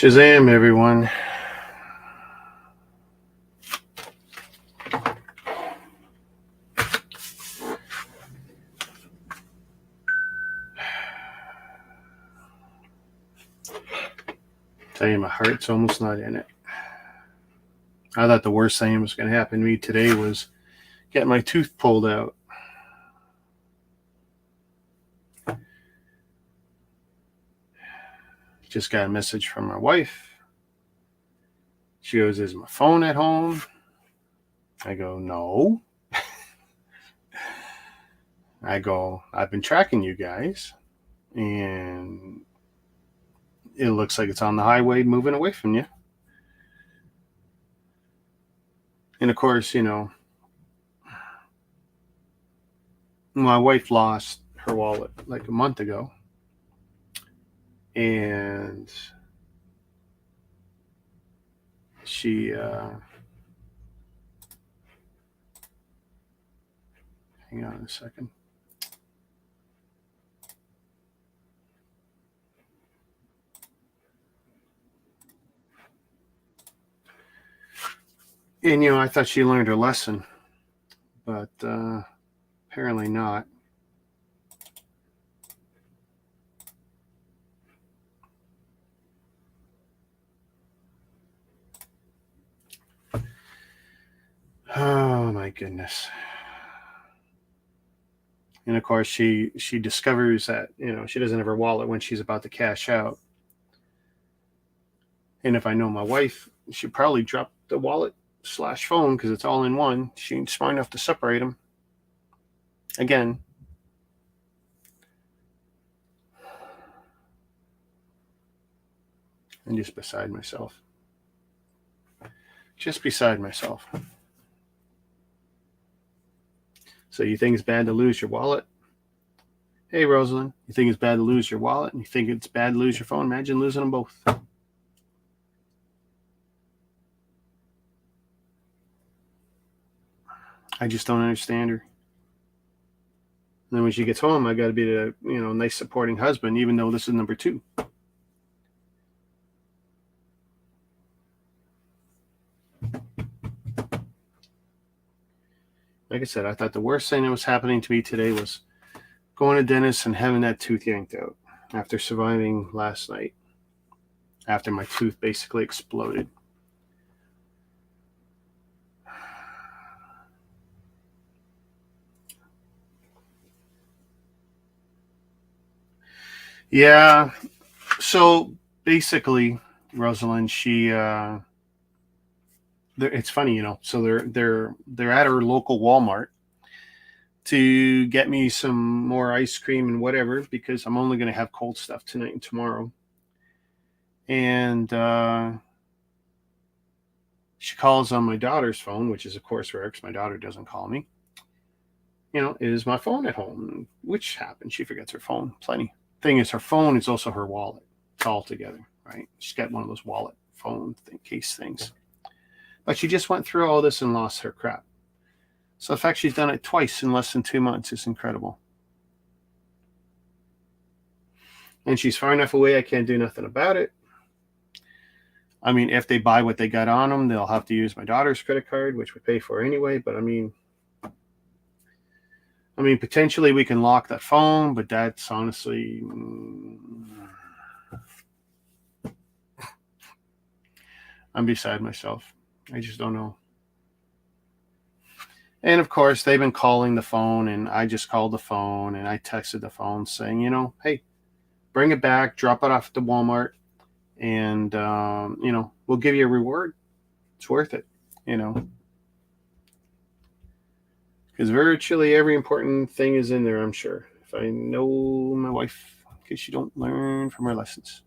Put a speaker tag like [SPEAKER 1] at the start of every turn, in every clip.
[SPEAKER 1] Shazam, everyone. Tell you, my heart's almost not in it. I thought the worst thing that was going to happen to me today was get my tooth pulled out. Just got a message from my wife. She goes, "Is my phone at home?" I go, "No." I go, "I've been tracking you guys, and it looks like it's on the highway moving away from you." And of course, my wife lost her wallet like a month ago. And she hang on a second. And I thought she learned her lesson, but apparently not. Oh my goodness. And of course she discovers that she doesn't have her wallet when she's about to cash out. And if I know my wife, she probably dropped the wallet / phone because it's all in one. She ain't smart enough to separate them. Again, I'm just beside myself. Just beside myself. So you think it's bad to lose your wallet? Hey, Rosalind, you think it's bad to lose your wallet and you think it's bad to lose your phone? Imagine losing them both. I just don't understand her. And then when she gets home, I got to be the nice supporting husband, even though this is number 2. Like I said, I thought the worst thing that was happening to me today was going to dentist and having that tooth yanked out after surviving last night, after my tooth basically exploded. Yeah. So basically, Rosalind, it's funny, so they're at her local Walmart to get me some more ice cream and whatever, because I'm only going to have cold stuff tonight and tomorrow. And she calls on my daughter's phone, which is of course rare because my daughter doesn't call me. Is my phone at home? Which happens. She forgets her phone plenty. Thing is, her phone is also her wallet. It's all together, right? She's got one of those wallet phone case things. But she just went through all this and lost her crap. So the fact she's done it twice in less than 2 months is incredible. And she's far enough away, I can't do nothing about it. I mean, if they buy what they got on them, they'll have to use my daughter's credit card, which we pay for anyway. But I mean, potentially we can lock that phone, but that's honestly, I'm beside myself. I just don't know. And of course, they've been calling the phone, and I just called the phone, and I texted the phone saying, hey, bring it back, drop it off at the Walmart, and, we'll give you a reward. It's worth it, Because virtually every important thing is in there, I'm sure. If I know my wife, in case she don't learn from her lessons.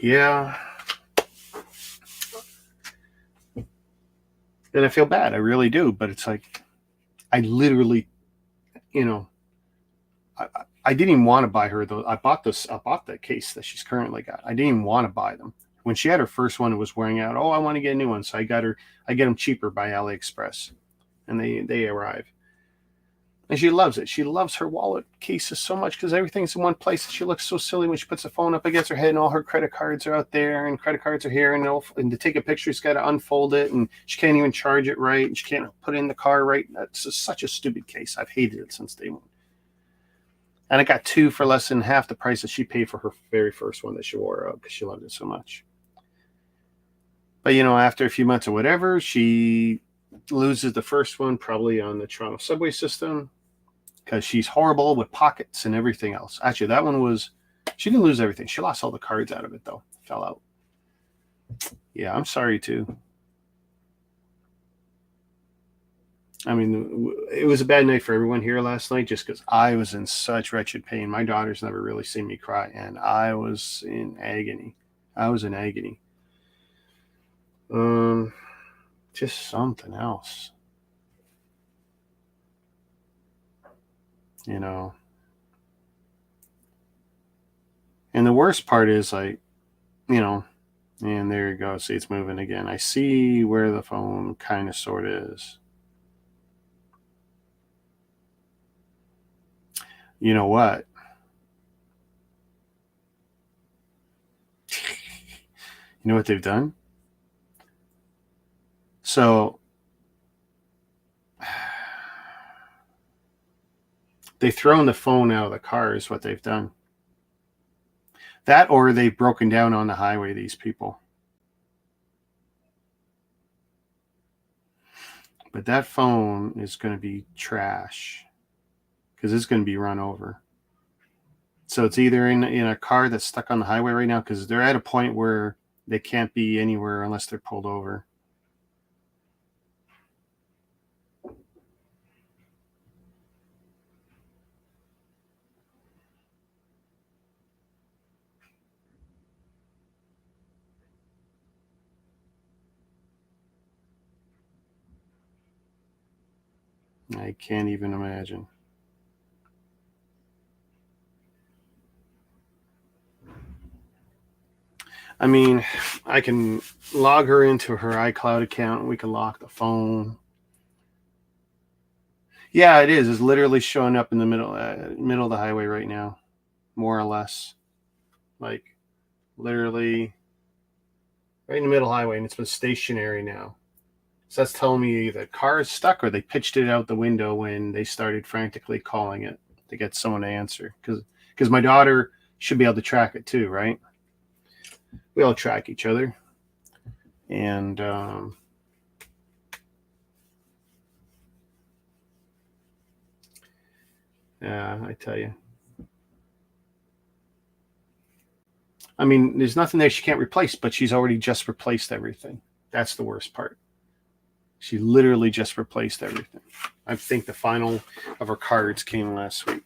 [SPEAKER 1] Yeah. And I feel bad. I really do. But it's like, I literally, I didn't even want to buy her those. I bought the case that she's currently got. I didn't even want to buy them. When she had her first one, it was wearing out. Oh, I want to get a new one. So I get them cheaper by AliExpress. And they arrive. And she loves it. She loves her wallet cases so much because everything's in one place. She looks so silly when she puts the phone up against her head and all her credit cards are out there and credit cards are here. And to take a picture, she's got to unfold it and she can't even charge it right. And she can't put it in the car right. That's just such a stupid case. I've hated it since day one. And I got 2 for less than half the price that she paid for her very first one that she wore out because she loved it so much. But, after a few months or whatever, she loses the first one probably on the Toronto subway system because she's horrible with pockets and everything else. Actually, that one she didn't lose everything. She lost all the cards out of it, though. Fell out. Yeah, I'm sorry, too. I mean, it was a bad night for everyone here last night just because I was in such wretched pain. My daughter's never really seen me cry, and I was in agony. Just something else. And the worst part is and there you go. See, it's moving again. I see where the phone kind of sort of is. You know what? You know what they've done? So they've thrown the phone out of the car is what they've done. That or they've broken down on the highway, these people. But that phone is going to be trash because it's going to be run over. So it's either in a car that's stuck on the highway right now because they're at a point where they can't be anywhere unless they're pulled over. I can't even imagine. I mean, I can log her into her iCloud account and we can lock the phone. Yeah, it is. It's literally showing up in the middle of the highway right now, more or less. Like, literally right in the middle of the highway, and it's been stationary now. So that's telling me the car is stuck or they pitched it out the window when they started frantically calling it to get someone to answer. Because my daughter should be able to track it too, right? We all track each other. And yeah, I tell you. I mean, there's nothing there she can't replace, but she's already just replaced everything. That's the worst part. She literally just replaced everything. I think the final of her cards came last week,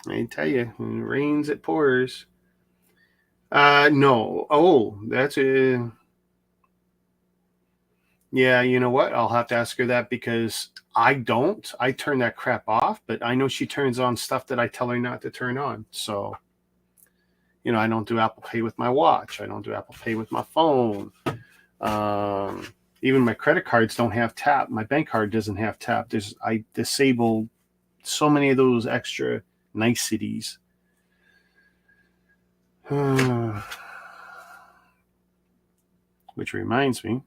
[SPEAKER 1] I tell you, when it rains, it pours. No. Oh, that's a... Yeah, you know what? I'll have to ask her that because I don't. I turn that crap off, but I know she turns on stuff that I tell her not to turn on. So, I don't do Apple Pay with my watch. I don't do Apple Pay with my phone. Even my credit cards don't have tap. My bank card doesn't have tap. I disable so many of those extra niceties. Which reminds me.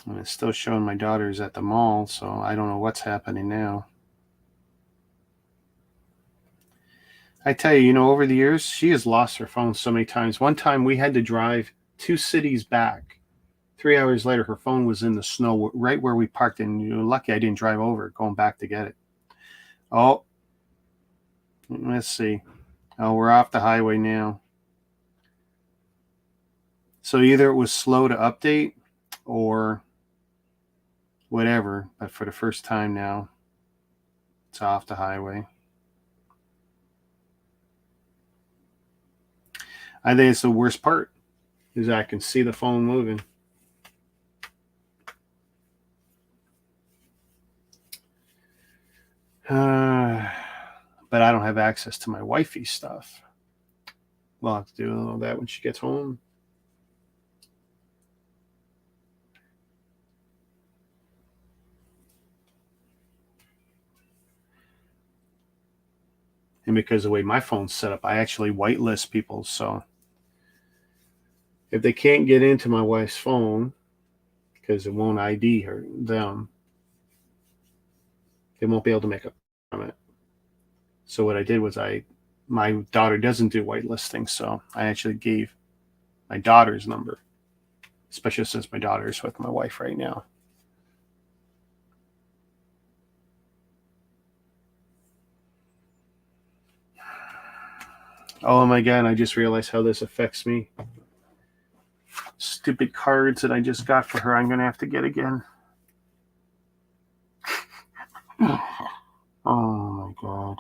[SPEAKER 1] And it's still showing my daughter's at the mall, so I don't know what's happening now. I tell you, over the years, she has lost her phone so many times. One time we had to drive 2 cities back. 3 hours later, her phone was in the snow right where we parked, and lucky I didn't drive over, going back to get it. Oh, let's see. Oh, we're off the highway now. So either it was slow to update or whatever, but for the first time now, it's off the highway. I think it's the worst part is I can see the phone moving. But I don't don't have access to my wifey stuff. We'll have to do all that when she gets home. And because of the way my phone's set up, I actually whitelist people. So if they can't get into my wife's phone because it won't ID them, they won't be able to make a from it. So what I did was my daughter doesn't do whitelisting, so I actually gave my daughter's number, especially since my daughter is with my wife right now. Oh my God, I just realized how this affects me. Stupid cards that I just got for her, I'm going to have to get again. Oh my God.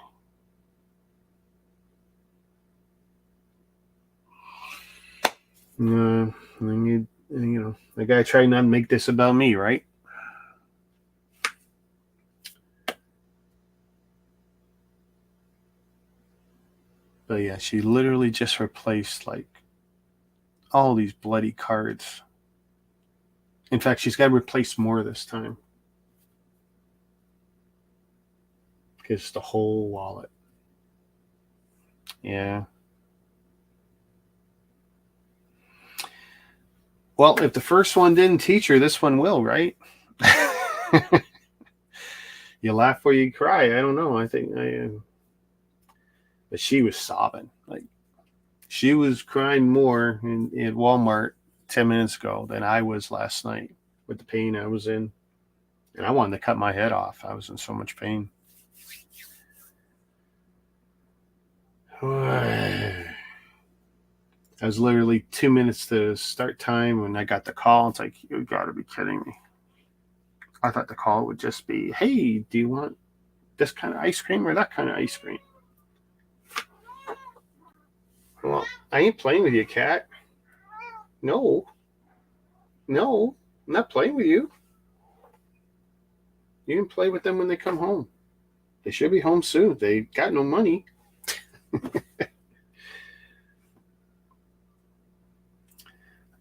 [SPEAKER 1] No, I need, I gotta try not to make this about me, right? But yeah, she literally just replaced like all these bloody cards. In fact, she's got to replace more this time. Because the whole wallet. Yeah. Well, if the first one didn't teach her, this one will, right? You laugh or you cry. I don't know. I think but she was sobbing. Like she was crying more in Walmart 10 minutes ago than I was last night with the pain I was in. And I wanted to cut my head off. I was in so much pain. I was literally 2 minutes to start time when I got the call. It's like, you got to be kidding me. I thought the call would just be, hey, do you want this kind of ice cream or that kind of ice cream? Well, I ain't playing with you, cat. No, I'm not playing with you. You can play with them when they come home. They should be home soon. They got no money.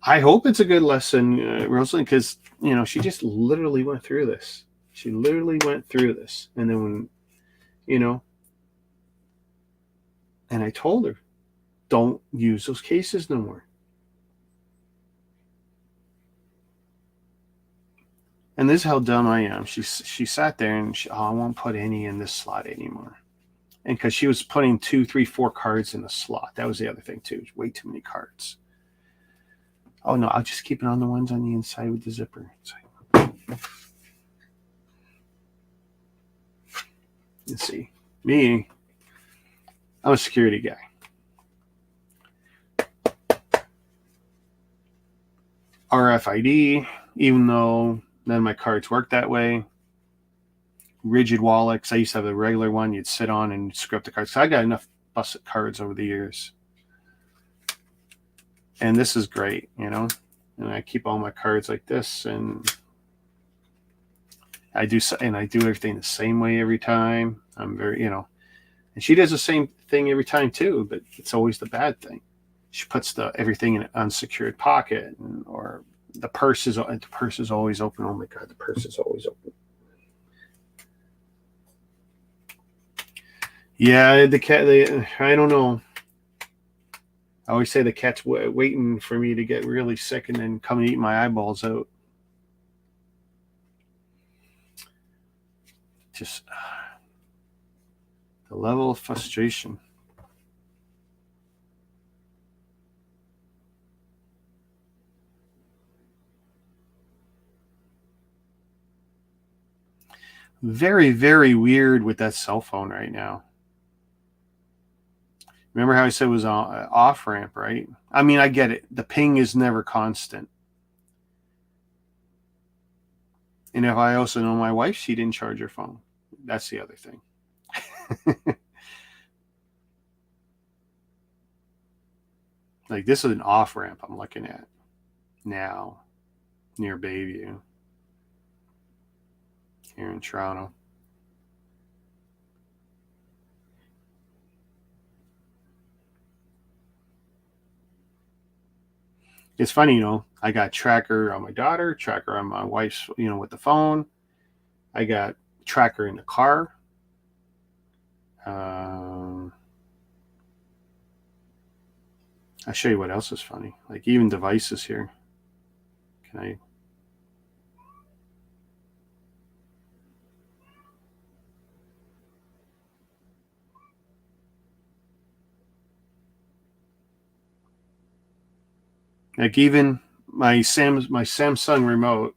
[SPEAKER 1] I hope it's a good lesson, Rosalind, because, she just literally went through this. She literally went through this. And then when, and I told her, don't use those cases no more. And this is how dumb I am. She sat there and I won't put any in this slot anymore. And because she was putting 2, 3, 4 cards in the slot. That was the other thing too. Way too many cards. Oh no, I'll just keep it on the ones on the inside with the zipper. Let's see. Me, I'm a security guy. RFID, even though none of my cards work that way. Rigid wallet, because I used to have a regular one you'd sit on and screw up the cards. So I got enough busted cards over the years. And this is great, And I keep all my cards like this, and I do everything the same way every time. I'm very, and she does the same thing every time too, but it's always the bad thing. She puts everything in an unsecured pocket, or the purse is always open. Oh my God, the purse is always open. Yeah, the cat. I don't know. I always say the cat's waiting for me to get really sick and then come and eat my eyeballs out. Just the level of frustration. Very, very weird with that cell phone right now. Remember how I said it was off ramp, right? I mean, I get it. The ping is never constant. And if I also know my wife, she didn't charge her phone. That's the other thing. Like this is an off ramp I'm looking at now near Bayview here in Toronto. It's funny, I got tracker on my daughter, tracker on my wife's, with the phone. I got tracker in the car. I'll show you what else is funny. Like even devices here. Can I? Like even my Samsung remote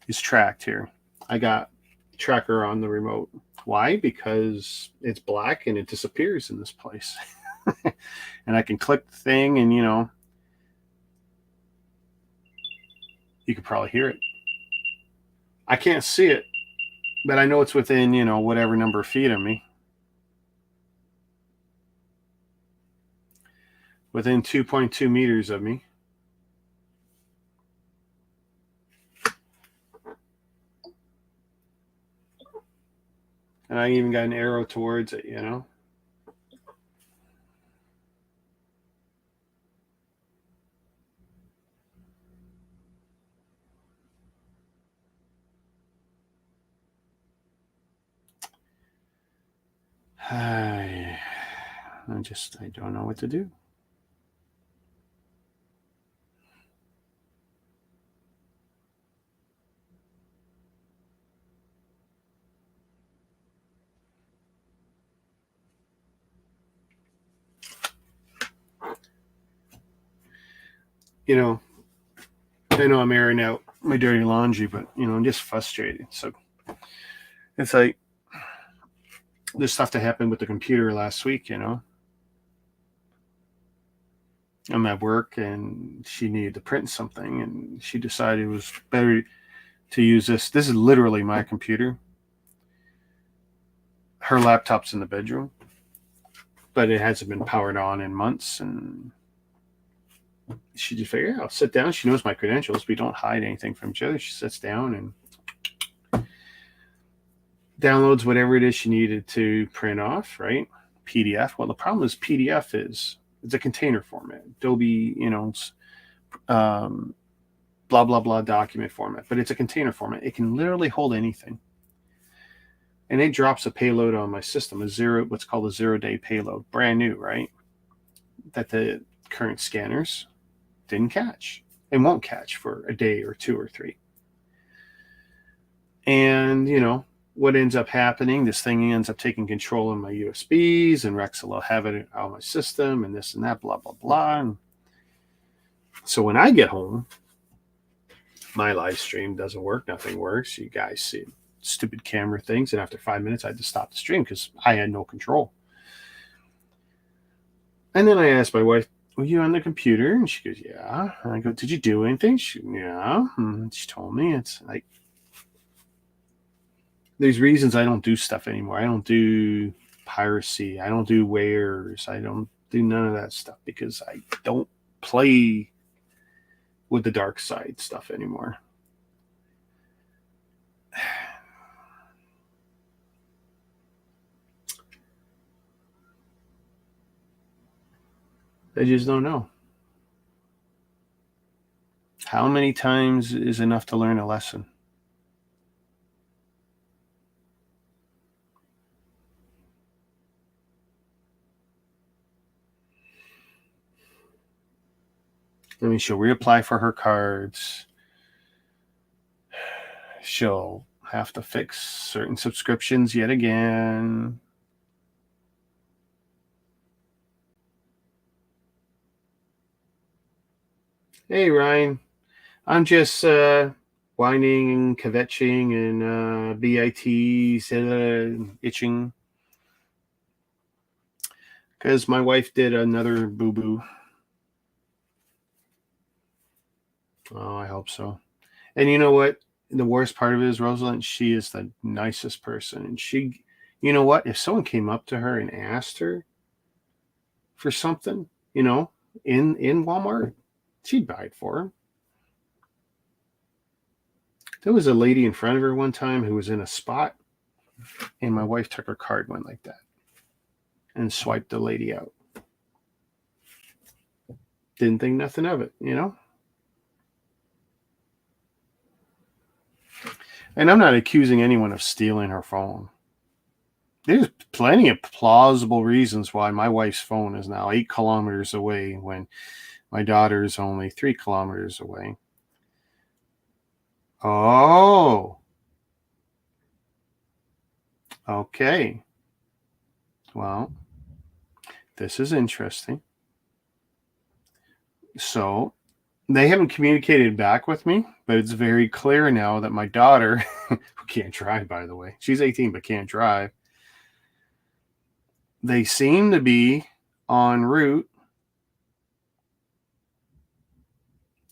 [SPEAKER 1] is tracked here. I got tracker on the remote. Why? Because it's black and it disappears in this place. And I can click the thing and, you could probably hear it. I can't see it, but I know it's within, whatever number of feet of me. Within 2.2 meters of me. And I even got an arrow towards it, I don't know what to do. I know I'm airing out my dirty laundry, but I'm just frustrated. So it's like this stuff that happened with the computer last week. I'm at work and she needed to print something, and she decided it was better to use this. This is literally my computer. Her laptop's in the bedroom, but it hasn't been powered on in months, and she just figured, I'll sit down. She knows my credentials. We don't hide anything from each other. She sits down and downloads whatever it is she needed to print off, right? PDF. Well, the problem is PDF it's a container format. Adobe, blah, blah, blah document format, but it's a container format. It can literally hold anything. And it drops a payload on my system, what's called a 0-day payload, brand new, right? That the current scanners didn't catch and won't catch for a day or 2 or 3. And, what ends up happening, this thing ends up taking control of my USBs, and Rex will have it on my system and this and that, blah, blah, blah. And so when I get home, my live stream doesn't work. Nothing works. You guys see stupid camera things. And after 5 minutes, I had to stop the stream because I had no control. And then I asked my wife, were you on the computer? And she goes, yeah. And I go, did you do anything? Yeah. And she told me. It's like, there's reasons I don't do stuff anymore. I don't do piracy. I don't do wares. I don't do none of that stuff because I don't play with the dark side stuff anymore. I just don't know. How many times is enough to learn a lesson? I mean, she'll reapply for her cards. She'll have to fix certain subscriptions yet again. Hey, Ryan. I'm just whining and kvetching and BITs itching because my wife did another boo-boo. Oh, I hope so. And you know what? The worst part of it is, Rosalind, she is the nicest person. And she, you know what? If someone came up to her and asked her for something, in Walmart, she'd buy it for her. There was a lady in front of her one time who was in a spot, and my wife took her card, went like that, and swiped the lady out. Didn't think nothing of it, And I'm not accusing anyone of stealing her phone. There's plenty of plausible reasons why my wife's phone is now 8 kilometers away when my daughter's only 3 kilometers away. Oh, okay. Well, this is interesting. So they haven't communicated back with me, but it's very clear now that my daughter, who can't drive, by the way, she's 18 but can't drive, they seem to be en route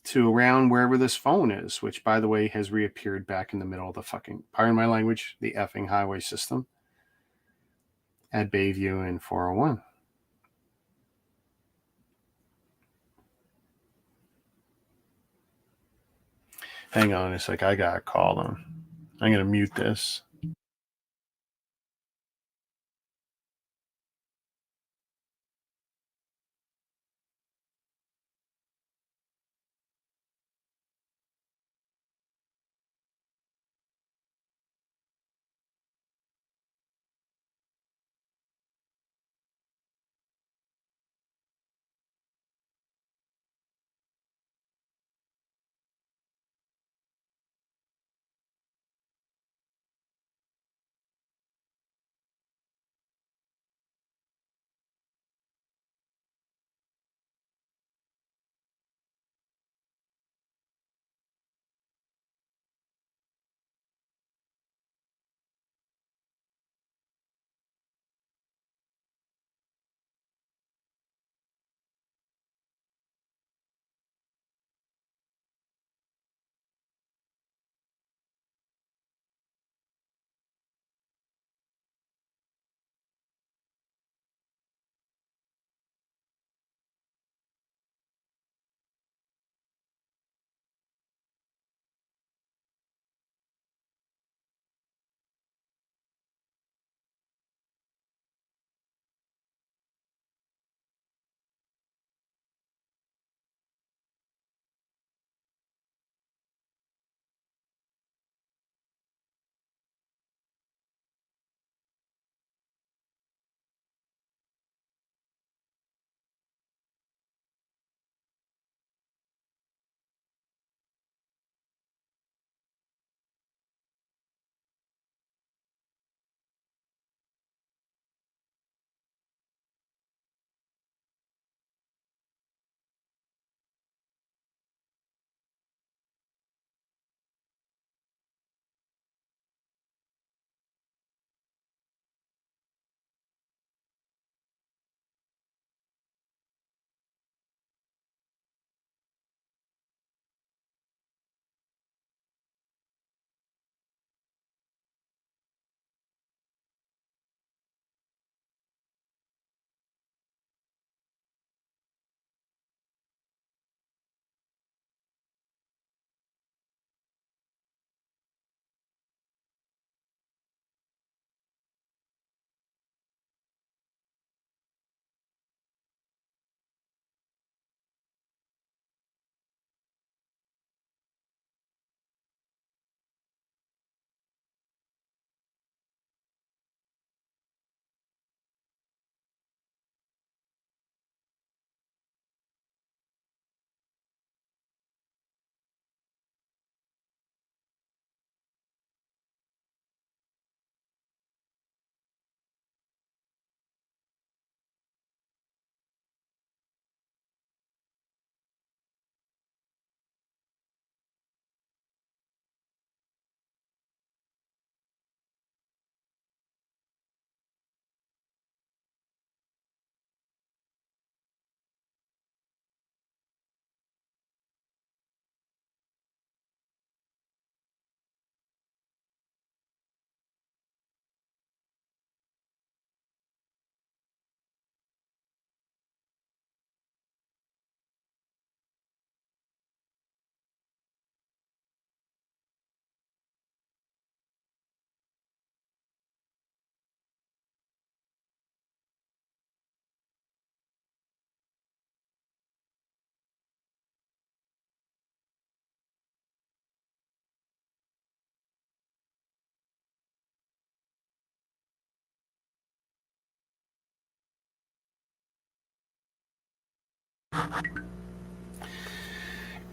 [SPEAKER 1] to around wherever this phone is, which, by the way, has reappeared back in the middle of the fucking, pardon my language, the effing highway system at Bayview and 401. Hang on a sec. I got to call them. I'm going to mute this.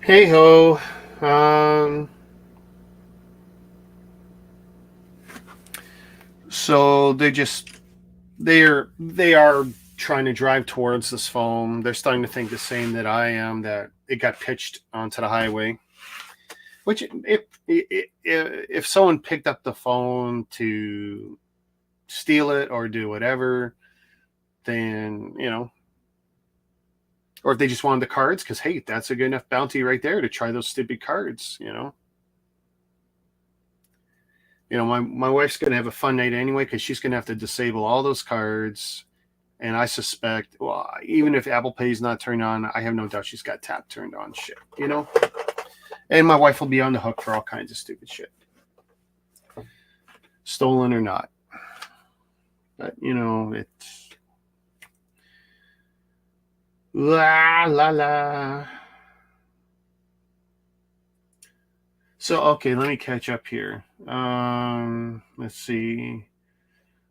[SPEAKER 1] Hey ho. So they are trying to drive towards this phone. They're starting to think the same that I am, that it got pitched onto the highway. Which if someone picked up the phone to steal it or do whatever, then or if they just wanted the cards, because hey, that's a good enough bounty right there to try those stupid cards. My wife's gonna have a fun night anyway, because she's gonna have to disable all those cards. And I suspect, well, even if Apple Pay is not turned on, I have no doubt she's got tap turned on. Shit. And my wife will be on the hook for all kinds of stupid shit, stolen or not. But it's la la la. So okay, let me catch up here. Let's see.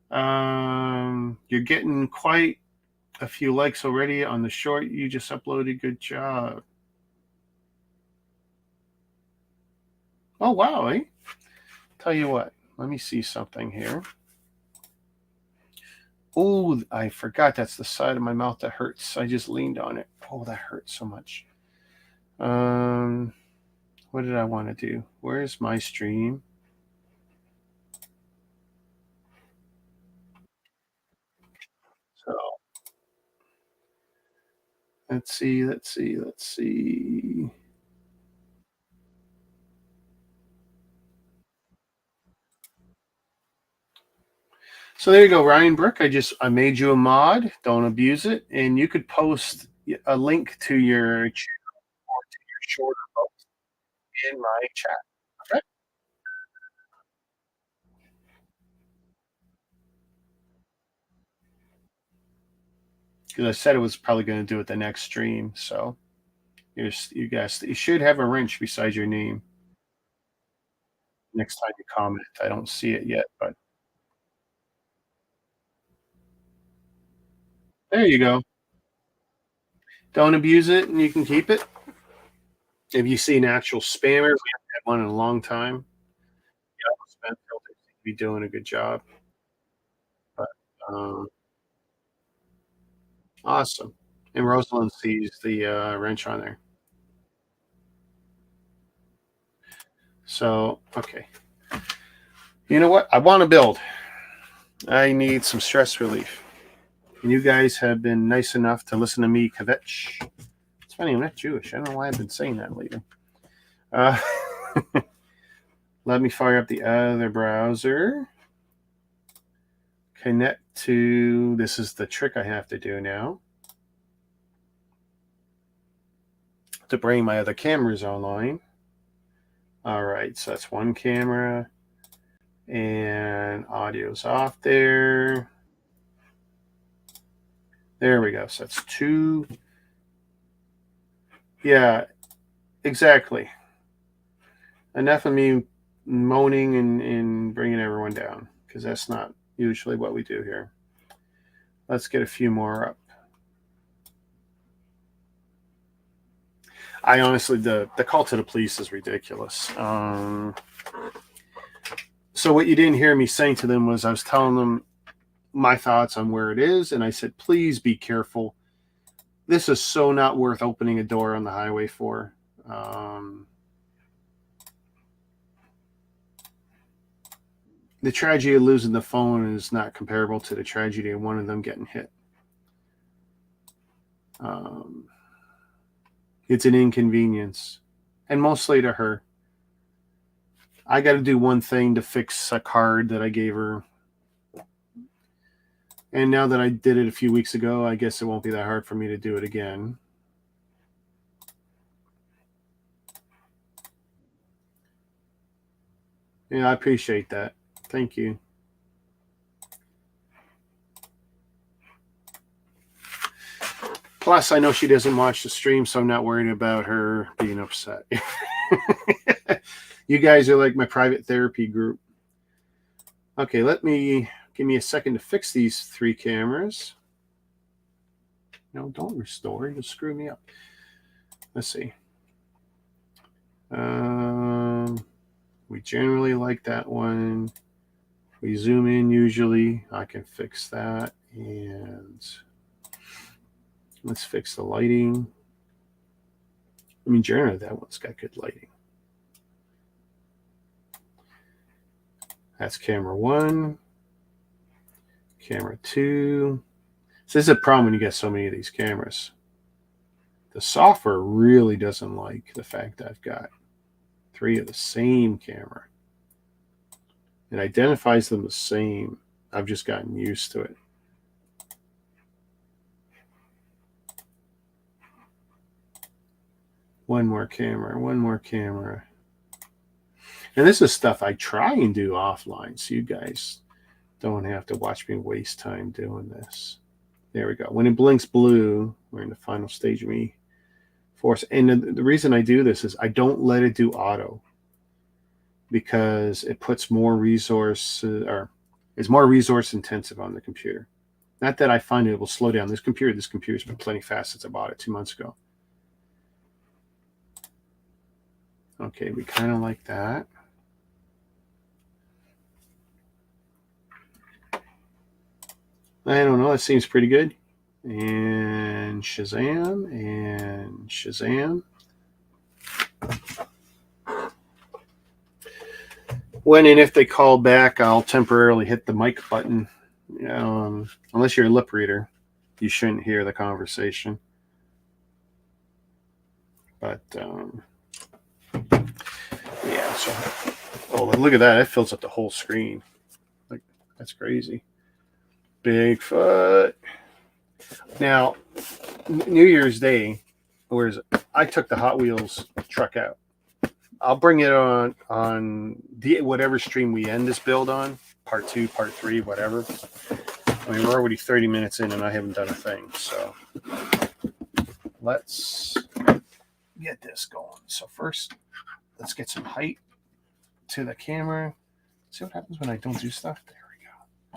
[SPEAKER 1] You're getting quite a few likes already on the short you just uploaded. Good job. Oh wow, eh? Tell you what, let me see something here. Oh, I forgot that's the side of my mouth that hurts. I just leaned on it. Oh, that hurts so much. What did I want to do? Where's my stream? So let's see. So there you go, Ryan Brook. I made you a mod. Don't abuse it, and you could post a link to your channel or to your shorter post in my chat. Okay. Because I said it was probably going to do it the next stream. So you should have a wrench beside your name next time you comment. I don't see it yet, but there you go. Don't abuse it, and you can keep it. If you see an actual spammer, we haven't had one in a long time. Yeah, spam filters seem to be doing a good job. But awesome. And Rosalind sees the wrench on there. So okay. You know what? I want to build. I need some stress relief. And you guys have been nice enough to listen to me kvetch. It's funny, I'm not Jewish. I don't know why I've been saying that lately. Uh, let me fire up the other browser. Connect to, this is the trick I have to do now, to bring my other cameras online. All right, so that's one camera, and audio's off there. There we go. So that's two. Yeah, exactly. Enough of me moaning and bringing everyone down, because that's not usually what we do here. Let's get a few more up. I honestly, the call to the police is ridiculous. So what you didn't hear me saying to them was I was telling them my thoughts on where it is, and I said, please be careful. This is so not worth opening a door on the highway for. The tragedy of losing the phone is not comparable to the tragedy of one of them getting hit. It's an inconvenience, and mostly to her. I got to do one thing to fix a card that I gave her. And now that I did it a few weeks ago, I guess it won't be that hard for me to do it again. Yeah, I appreciate that. Thank you. Plus, I know she doesn't watch the stream, so I'm not worried about her being upset. You guys are like my private therapy group. Okay, give me a second to fix these three cameras. No, don't restore. You'll screw me up. Let's see. We generally like that one. We zoom in usually. I can fix that. And let's fix the lighting. I mean, generally that one's got good lighting. That's camera 1. Camera 2. So this is a problem when you get so many of these cameras. The software really doesn't like the fact that I've got 3 of the same camera. It identifies them the same. I've just gotten used to it. One more camera, one more camera. And this is stuff I try and do offline, so you guys don't have to watch me waste time doing this. There we go. When it blinks blue, we're in the final stage of me force. And the reason I do this is I don't let it do auto, because it puts more resource, or is more resource intensive on the computer. Not that I find it will slow down. This computer's been plenty fast since I bought it 2 months ago. Okay, we kind of like that. I don't know, that seems pretty good. And Shazam, and Shazam. When and if they call back, I'll temporarily hit the mic button. Unless you're a lip reader, you shouldn't hear the conversation. But yeah, so look at that. It fills up the whole screen. Like, that's crazy. Bigfoot. Now, New Year's Day, I took the Hot Wheels truck out. I'll bring it on the whatever stream we end this build on, part 2, part 3, whatever. I mean, we're already 30 minutes in and I haven't done a thing. So let's get this going. So first, let's get some height to the camera. See what happens when I don't do stuff? There we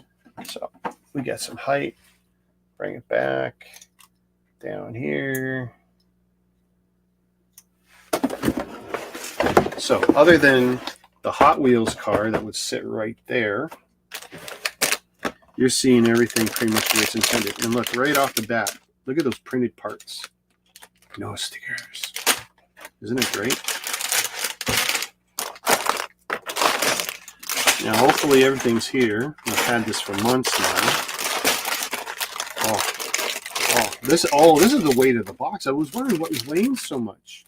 [SPEAKER 1] go. So we get some height. Bring it back down here. So other than the Hot Wheels car that would sit right there, you're seeing everything pretty much the way it's intended. And look, right off the bat, look at those printed parts. No stickers. Isn't it great? Now, hopefully everything's here. I've had this for months now. This is the weight of the box. I was wondering what was weighing so much.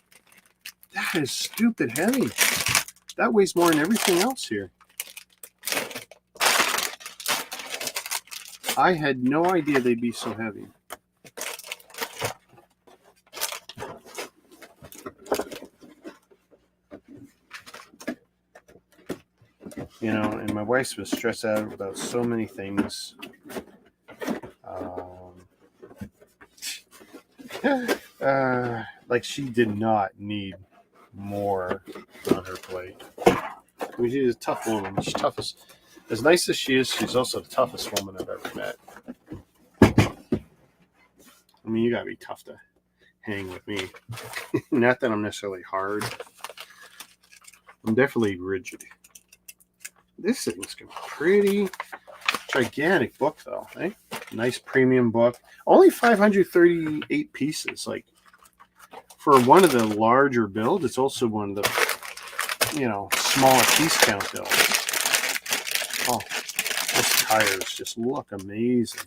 [SPEAKER 1] That is stupid heavy. That weighs more than everything else here. I had no idea they'd be so heavy. You know, and my wife was stressed out about so many things. Like she did not need more on her plate. I mean, she's a tough woman. She's toughest. As nice as she is, she's also the toughest woman I've ever met. I mean, you gotta be tough to hang with me. Not that I'm necessarily hard. I'm definitely rigid. This thing's a pretty gigantic book, though. Eh? Nice premium book. Only 538 pieces. Like, for one of the larger builds, it's also one of the, smaller piece count builds. Oh, those tires just look amazing.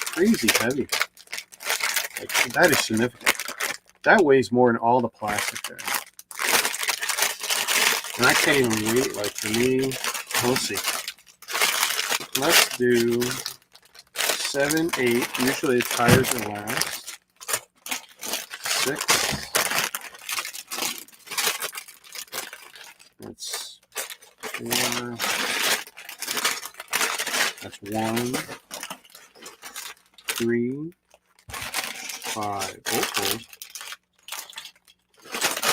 [SPEAKER 1] Crazy heavy. Like, that is significant. That weighs more than all the plastic there. And I can't even wait. Like, for me, we'll see. Let's do 7, 8. Usually the tires are last. 6. That's 4. That's 1. 3. 5. Oh.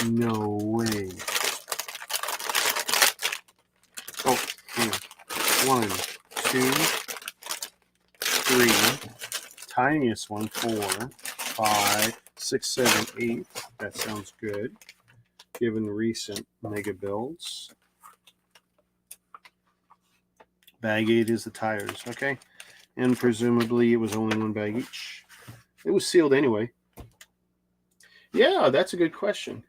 [SPEAKER 1] No way. Oh, yeah. 1, 2, 3. Tiniest one, 4. 5, 6, 7, 8. That sounds good, given recent mega builds. Bag 8 is the tires, okay? And presumably it was only one bag each. It was sealed anyway. Yeah, that's a good question.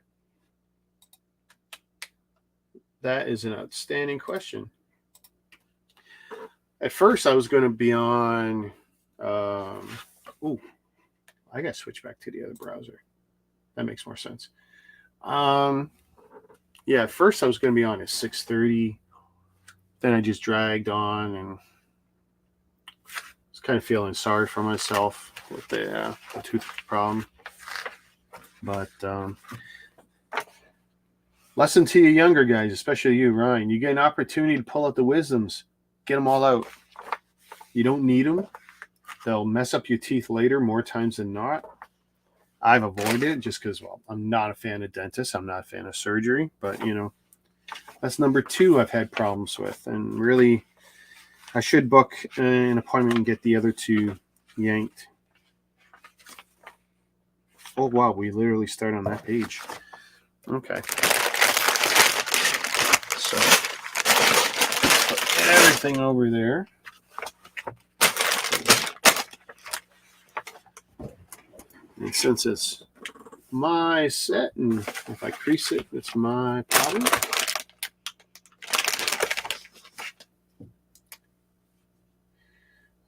[SPEAKER 1] That is an outstanding question. At first, I was going to be on... ooh, I got to switch back to the other browser. That makes more sense. Yeah, at first I was going to be on at 6:30. Then I just dragged on and was kind of feeling sorry for myself with the tooth problem. But lesson to you younger guys, especially you, Ryan. You get an opportunity to pull out the wisdoms. Get them all out. You don't need them. They'll mess up your teeth later more times than not. I've avoided it just because, well, I'm not a fan of dentists. I'm not a fan of surgery. But, you know, that's number 2 I've had problems with. And really, I should book an appointment and get the other 2 yanked. Oh, wow. We literally start on that page. Okay. So, put everything over there. And since it's my set, and if I crease it, it's my problem.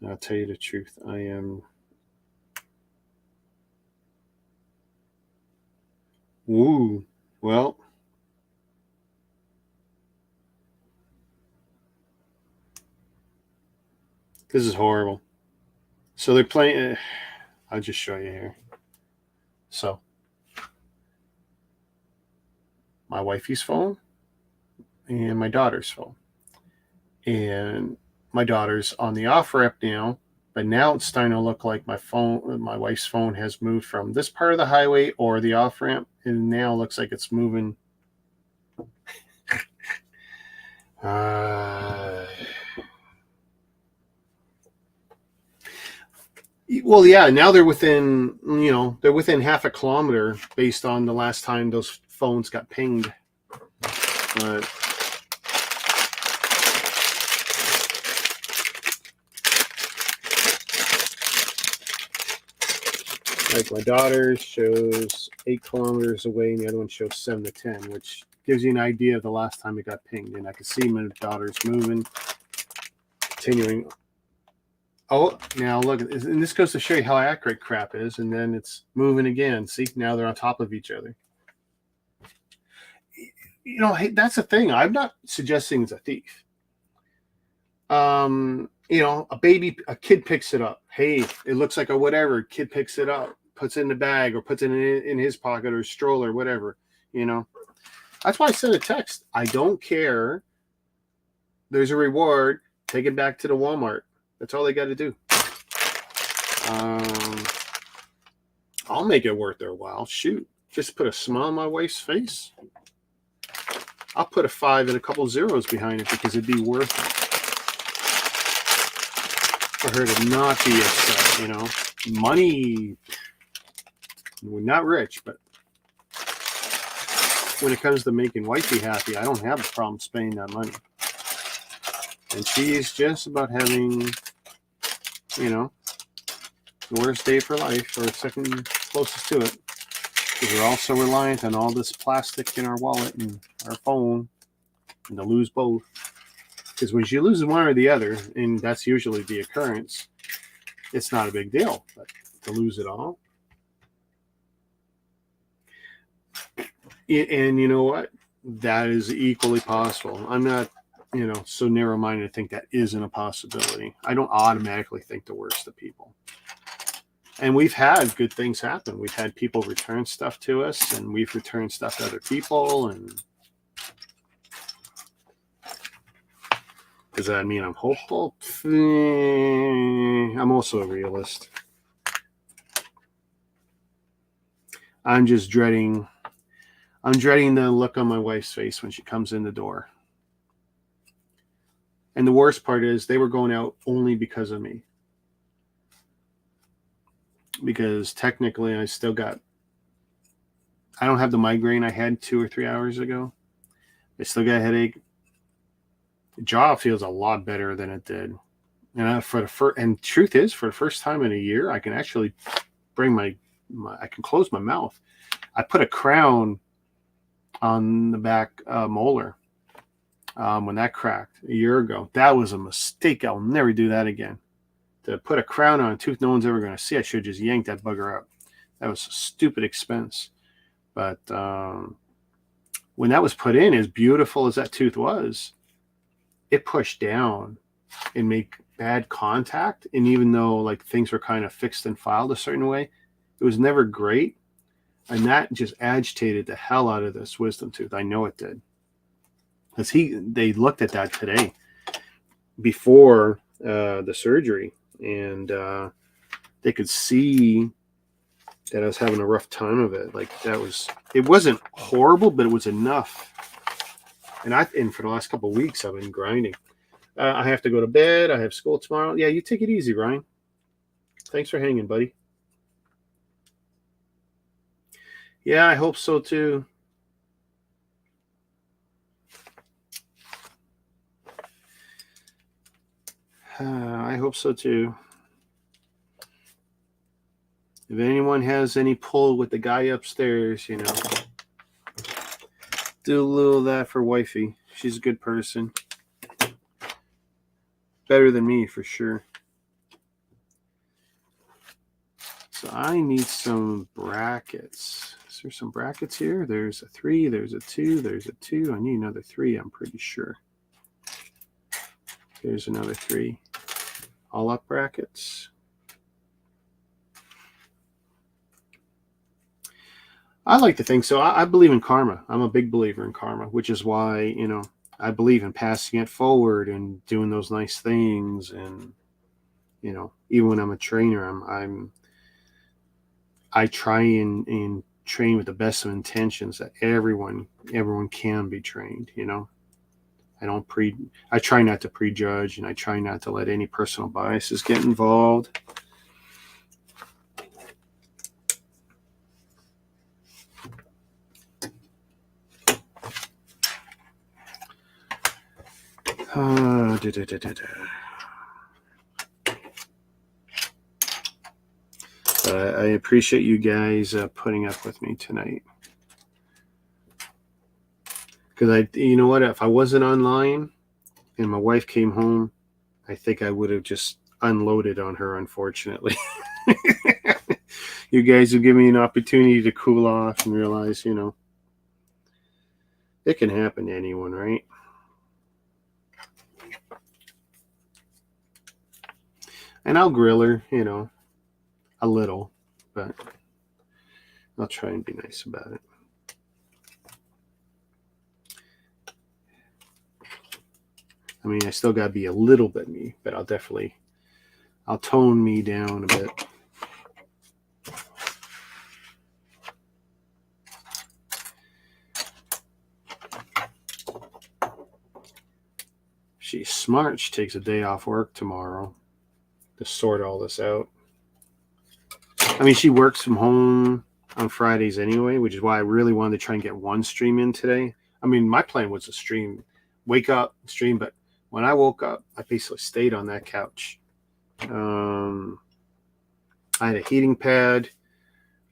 [SPEAKER 1] And I'll tell you the truth, I am... Ooh, well... This is horrible. So they're playing... I'll just show you here. So, my wifey's phone and my daughter's phone. And my daughter's on the off ramp now, but now it's starting to look like my wife's phone has moved from this part of the highway or the off ramp, and now it looks like it's moving. Well, yeah, now they're within, they're within half a kilometer based on the last time those phones got pinged. But like my daughter shows 8 kilometers away and the other one shows 7 to 10, which gives you an idea of the last time it got pinged. And I can see my daughter's moving, continuing. Oh, now look, and this goes to show you how accurate crap is, and then it's moving again. See, now they're on top of each other. Hey, that's the thing. I'm not suggesting it's a thief. A kid picks it up. Hey, it looks like a whatever. Kid picks it up, puts it in the bag, or puts it in his pocket or stroller, whatever. That's why I sent a text. I don't care. There's a reward. Take it back to the Walmart. That's all they got to do. I'll make it worth their while. Shoot. Just put a smile on my wife's face. I'll put a 5 and a couple zeros behind it because it'd be worth it for her to not be upset, Money, we're not rich, but when it comes to making wifey happy, I don't have a problem spending that money. And she's just about having, the worst day of her life, or second closest to it. Because we're also reliant on all this plastic in our wallet and our phone, and to lose both. Because when you lose one or the other, and that's usually the occurrence, it's not a big deal. But to lose it all. And you know what? That is equally possible. I'm not, so narrow-minded to think that isn't a possibility. I don't automatically think the worst of people. And we've had good things happen. We've had people return stuff to us, and we've returned stuff to other people. And does that mean I'm hopeful? I'm also a realist. I'm dreading the look on my wife's face when she comes in the door. And the worst part is they were going out only because of me. because technically I don't have the migraine I had 2 or 3 hours ago. I still got a headache. The jaw feels a lot better than it did. And truth is, for the first time in a year, I can actually bring I can close my mouth. I put a crown on the back molar when that cracked a year ago. That was a mistake. I'll never do that again. To put a crown on a tooth no one's ever going to see, I should have just yanked that bugger out. That was a stupid expense. But when that was put in, as beautiful as that tooth was, it pushed down and made bad contact. And even though like things were kind of fixed and filed a certain way, it was never great. And that just agitated the hell out of this wisdom tooth. I know it did. Because they looked at that today before the surgery, and they could see that I was having a rough time of it. Like it wasn't horrible, but it was enough. And for the last couple of weeks, I've been grinding. I have to go to bed. I have school tomorrow. Yeah, you take it easy, Ryan. Thanks for hanging, buddy. Yeah, I hope so too. I hope so too. If anyone has any pull with the guy upstairs, do a little of that for wifey. She's a good person. Better than me, for sure. So I need some brackets. Is there some brackets here? There's a 3, there's a 2, there's a 2. I need another 3, I'm pretty sure. There's another 3. All up brackets. I like to think so. I believe in karma. I'm a big believer in karma, which is why, I believe in passing it forward and doing those nice things. And, even when I'm a trainer, I try and train with the best of intentions that everyone can be trained, I try not to prejudge, and I try not to let any personal biases get involved. I appreciate you guys putting up with me tonight. Because you know what? If I wasn't online and my wife came home, I think I would have just unloaded on her, unfortunately. You guys will give me an opportunity to cool off and realize, it can happen to anyone, right? And I'll grill her, a little, but I'll try and be nice about it. I mean, I still got to be a little bit me, but I'll tone me down a bit. She's smart. She takes a day off work tomorrow to sort all this out. I mean, she works from home on Fridays anyway, which is why I really wanted to try and get one stream in today. I mean, my plan was to stream, wake up, stream, but when I woke up, I basically stayed on that couch. I had a heating pad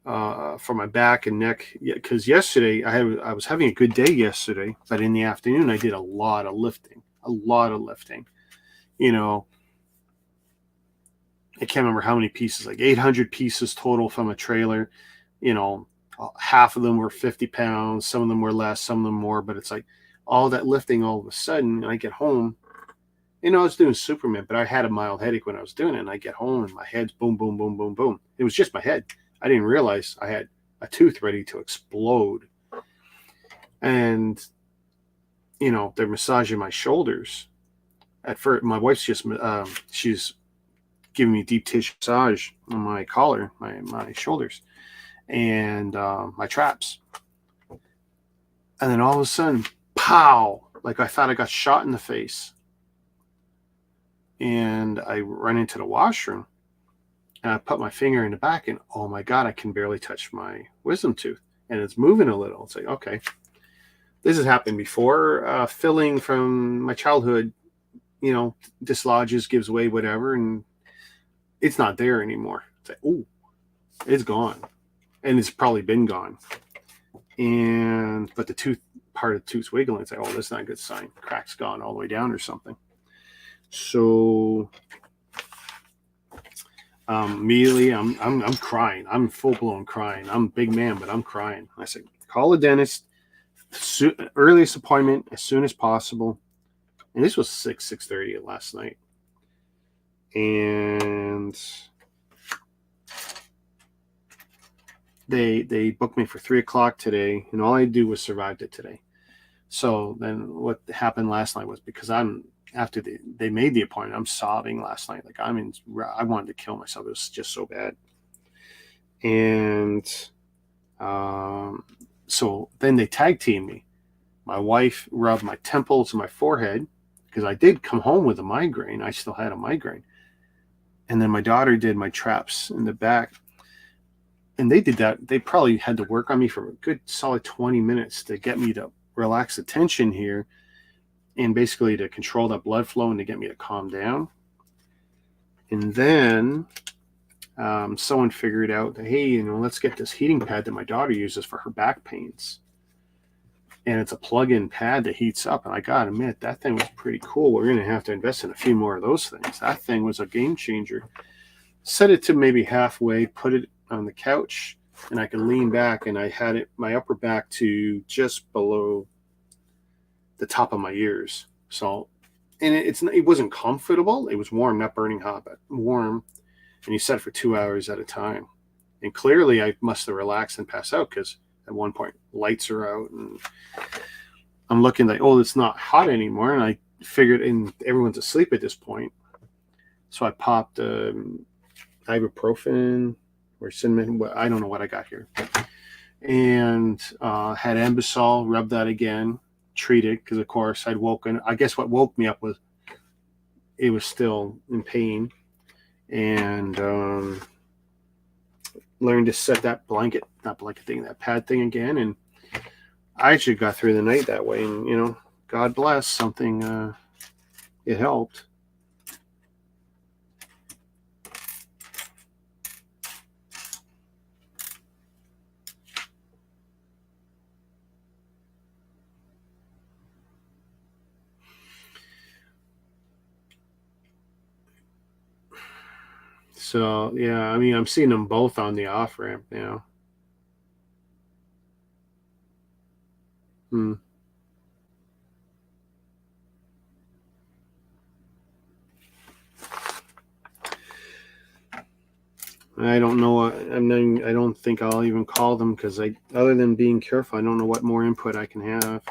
[SPEAKER 1] for my back and neck, because yesterday I was having a good day yesterday, but in the afternoon I did a lot of lifting. I can't remember how many pieces, like 800 pieces total from a trailer. Half of them were 50 pounds, some of them were less, some of them more, but it's like all that lifting all of a sudden, and I get home, I was doing Superman, but I had a mild headache when I was doing it, and I get home and my head's boom, boom, boom, boom, boom. It was just my head. I didn't realize I had a tooth ready to explode. And, they're massaging my shoulders. At first, my wife's just, she's giving me deep tissue massage on my collar, my shoulders, and my traps. And then all of a sudden, pow, like I thought I got shot in the face. And I run into the washroom, And I put my finger in the back, and oh my God, I can barely touch my wisdom tooth, and it's moving a little. It's like, okay, this has happened before. Filling from my childhood, dislodges, gives way, whatever, and it's not there anymore. It's like, oh, it's gone, and it's probably been gone. But the part of the tooth's wiggling. It's like, oh, that's not a good sign. Crack's gone all the way down or something. So immediately, I'm crying. I'm full blown crying. I'm a big man, but I'm crying. I said, call a dentist. Earliest appointment as soon as possible. And this was 6:30 last night. And they booked me for 3:00 today, and all I did was survived it today. So then what happened last night was, because after they made the appointment, I'm sobbing last night. Like, I wanted to kill myself. It was just so bad. And so then they tag teamed me. My wife rubbed my temples and my forehead, because I did come home with a migraine. I still had a migraine. And then my daughter did my traps in the back. And they did that. They probably had to work on me for a good solid 20 minutes to get me to relax the tension here, and basically to control that blood flow and to get me to calm down. And then someone figured out that, hey, let's get this heating pad that my daughter uses for her back pains. And it's a plug-in pad that heats up. And I got to admit, that thing was pretty cool. We're going to have to invest in a few more of those things. That thing was a game changer. Set it to maybe halfway, put it on the couch, and I could lean back, and I had my upper back to just below the top of my ears. So, and it wasn't comfortable. It was warm, not burning hot, but warm. And you set it for 2 hours at a time. And clearly I must have relaxed and passed out, because at one point lights are out, and I'm looking like, oh, it's not hot anymore. And I figured, and everyone's asleep at this point. So I popped ibuprofen or cinnamon. I don't know what I got here. And had Ambisol, rubbed that again, treated, because of course I'd woken. I guess what woke me up was it was still in pain. And learned to set that that pad thing again. And I actually got through the night that way. And, God bless, something, it helped. So, yeah, I'm seeing them both on the off ramp now. I don't know. I don't think I'll even call them, because other than being careful, I don't know what more input I can have.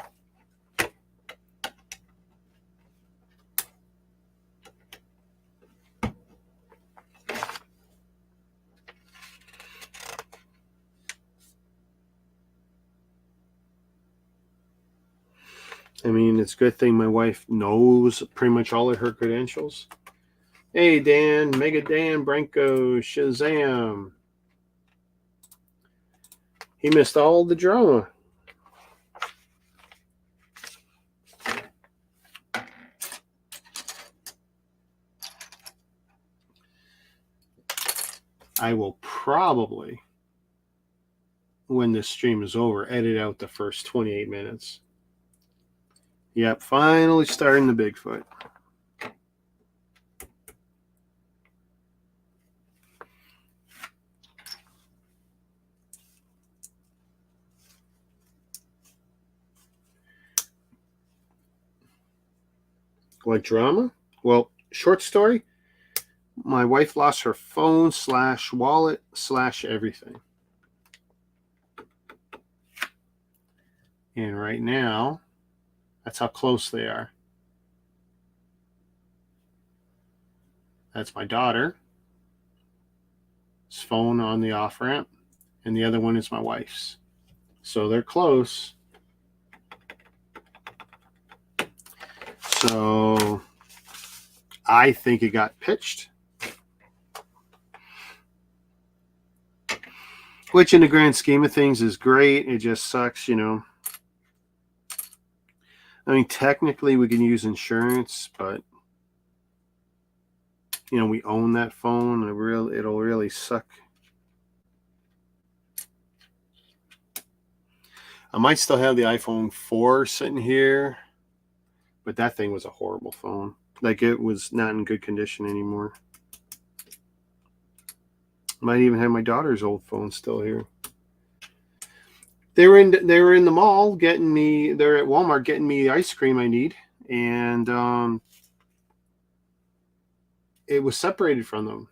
[SPEAKER 1] It's a good thing my wife knows pretty much all of her credentials. Hey, Dan, Mega Dan, Branko, Shazam. He missed all the drama. I will probably, when this stream is over, edit out the first 28 minutes. Yep, finally starting the Bigfoot. Like drama? Well, short story. My wife lost her phone / wallet / everything. And right now, that's how close they are. That's my daughter's phone on the off ramp, and the other one is my wife's. So they're close. So I think it got pitched. which in the grand scheme of things is great. It just sucks, you know. I mean, technically we can use insurance, but you know, we own that phone. It'll really suck. I might still have the iPhone 4 sitting here, but that thing was a horrible phone. Like, it was not in good condition anymore. Might even have my daughter's old phone still here. They were in the mall getting me. They're at Walmart getting me the ice cream I need, and it was separated from them.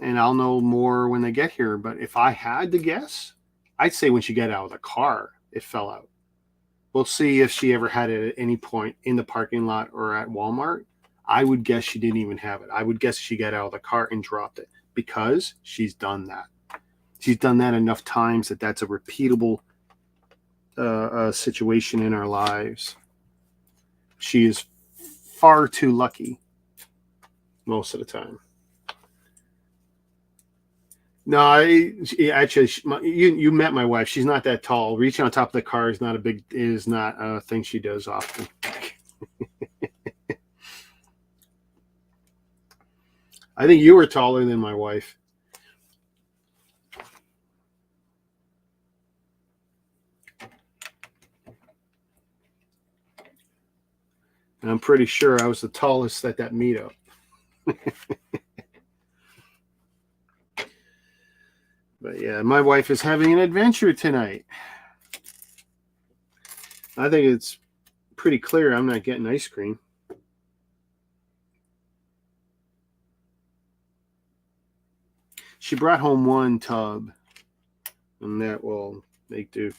[SPEAKER 1] And I'll know more when they get here. But if I had to guess, I'd say when she got out of the car, it fell out. We'll see if she ever had it at any point in the parking lot or at Walmart. I would guess she didn't even have it. I would guess she got out of the car and dropped it, because she's done that. She's done that enough times that that's a repeatable situation in our lives. She is far too lucky most of the time. No, you met my wife. She's not that tall. Reaching on top of the car is not a thing she does often. I think you were taller than my wife. And I'm pretty sure I was the tallest at that meetup. But yeah, my wife is having an adventure tonight. I think it's pretty clear I'm not getting ice cream. She brought home one tub, and that will make do.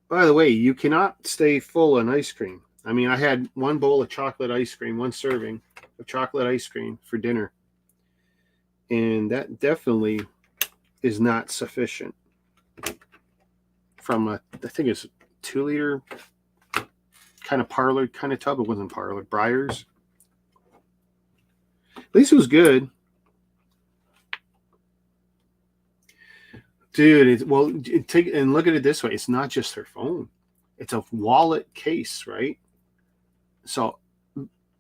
[SPEAKER 1] By the way, you cannot stay full on ice cream. I mean, I had one bowl of chocolate ice cream, one serving of chocolate ice cream for dinner, and that definitely is not sufficient. From I think it's 2 liter kind of parlor kind of tub. It wasn't parlor, Briars. At least it was good. Dude, take and look at it this way. It's not just her phone. It's a wallet case, right? So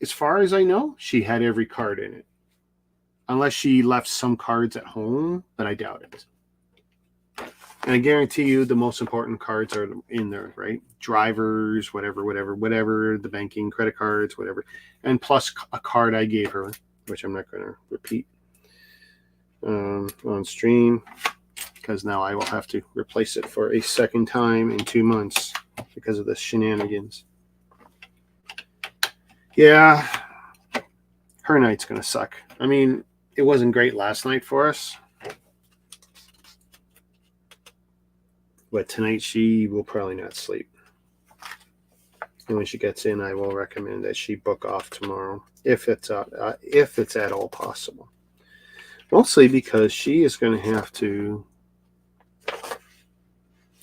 [SPEAKER 1] as far as I know, she had every card in it. Unless she left some cards at home, but I doubt it. And I guarantee you the most important cards are in there, right? Drivers, whatever, the banking, credit cards, whatever. And plus a card I gave her, which I'm not going to repeat on stream, because now I will have to replace it for a second time in 2 months because of the shenanigans. Yeah, her night's going to suck. I mean, it wasn't great last night for us. But tonight she will probably not sleep. And when she gets in, I will recommend that she book off tomorrow, if it's at all possible. Mostly because she is going to have to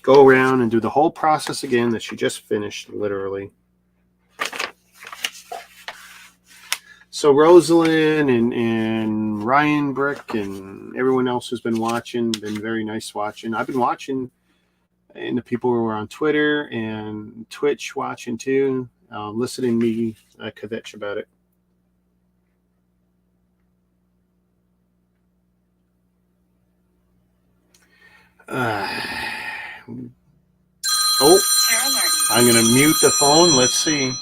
[SPEAKER 1] go around and do the whole process again that she just finished, literally. So Rosalind and Ryan Brick and everyone else who's been watching, been very nice watching. I've been watching, and the people who are on Twitter and Twitch watching too, listening to me kvetch about it. I'm going to mute the phone. Let's see.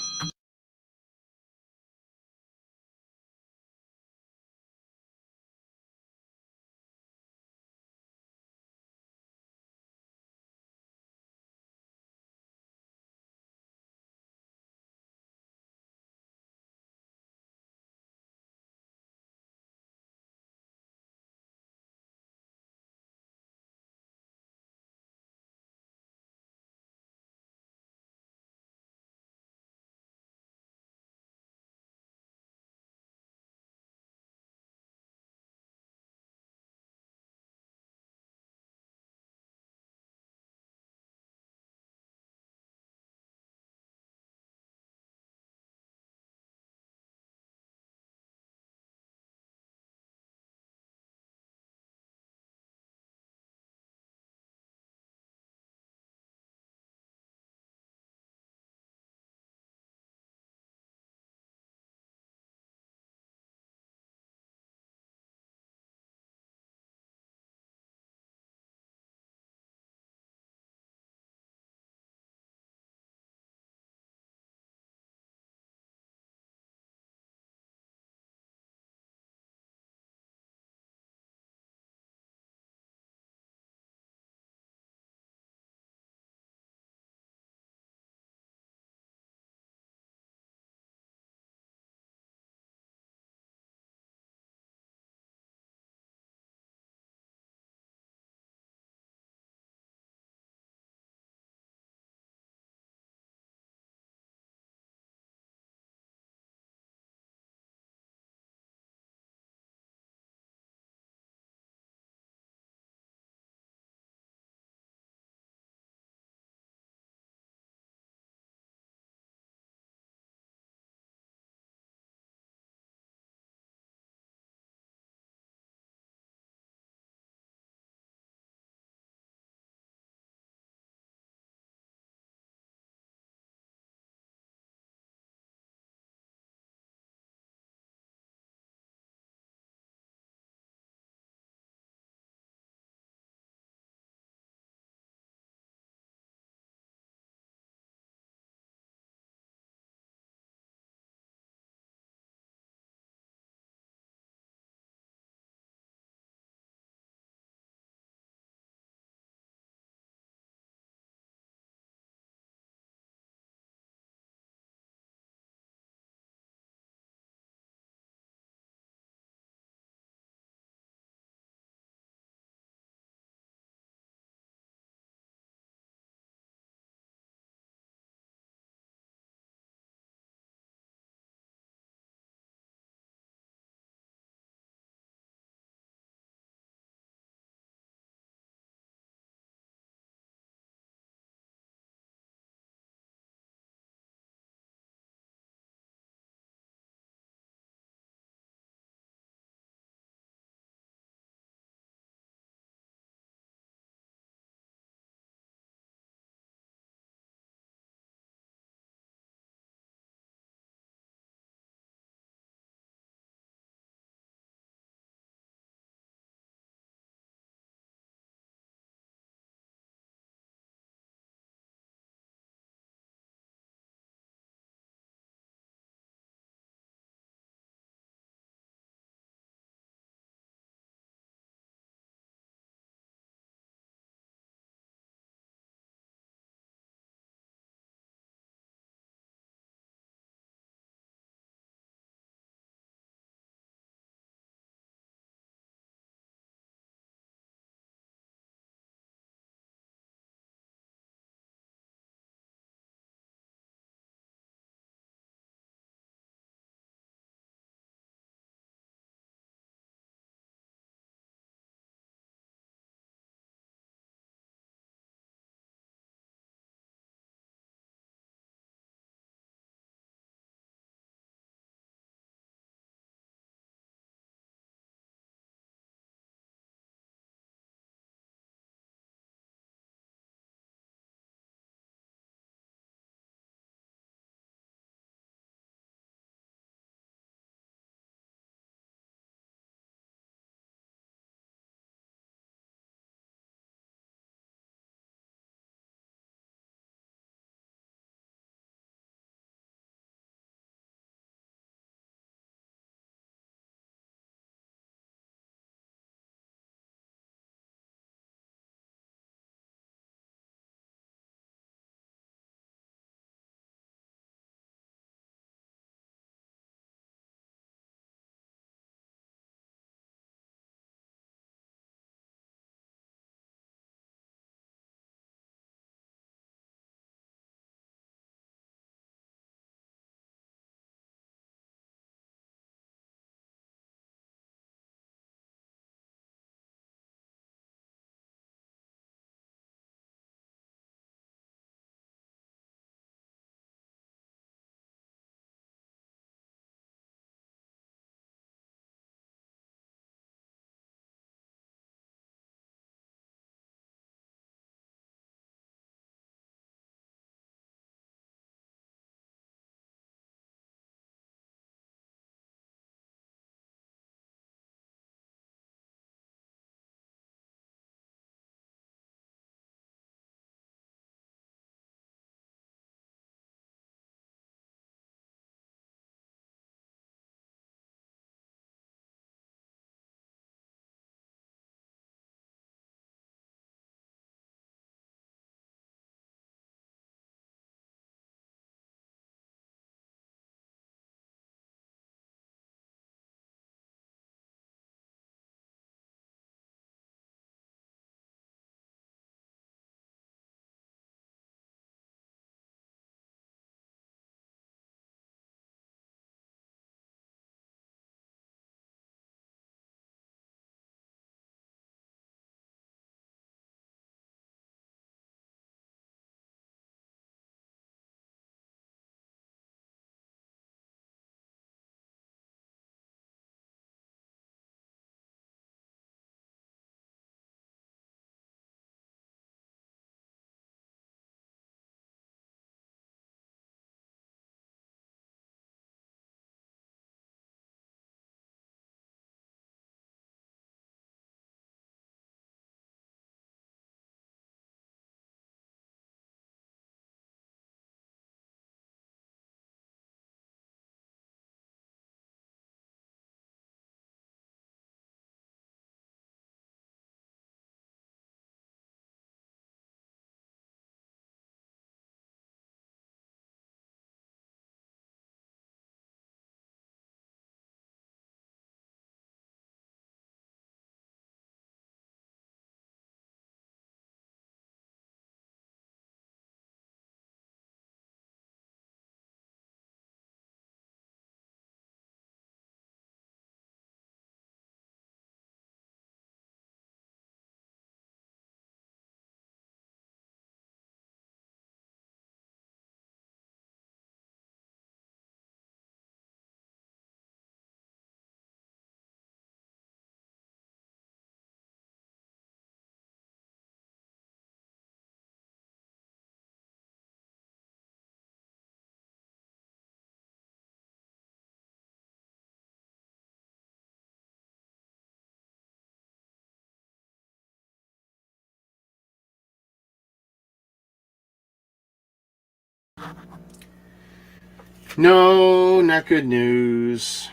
[SPEAKER 1] No, not good news.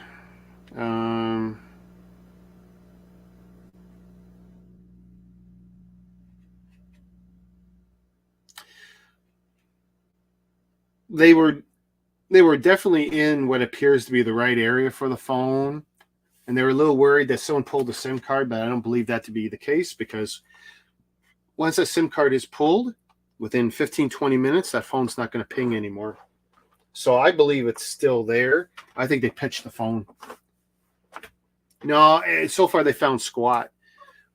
[SPEAKER 1] Um, they were they were definitely in what appears to be the right area for the phone, and they were a little worried that someone pulled the SIM card, but I don't believe that to be the case because once a SIM card is pulled, within 15-20 minutes, that phone's not going to ping anymore. So I believe it's still there. I think they pitched the phone. No, so far they found squat.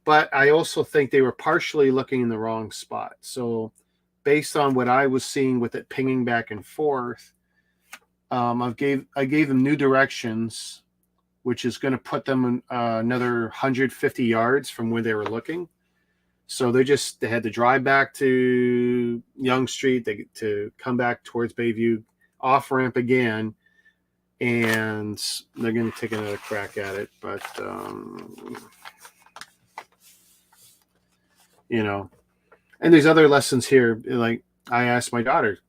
[SPEAKER 1] But I also think they were partially looking in the wrong spot. So based on what I was seeing with it pinging back and forth, I gave them new directions, which is going to put them in, another 150 yards from where they were looking. So they had to drive back to Young Street to come back towards Bayview, off ramp again, and they're going to take another crack at it. But and there's other lessons here. Like I asked my daughter,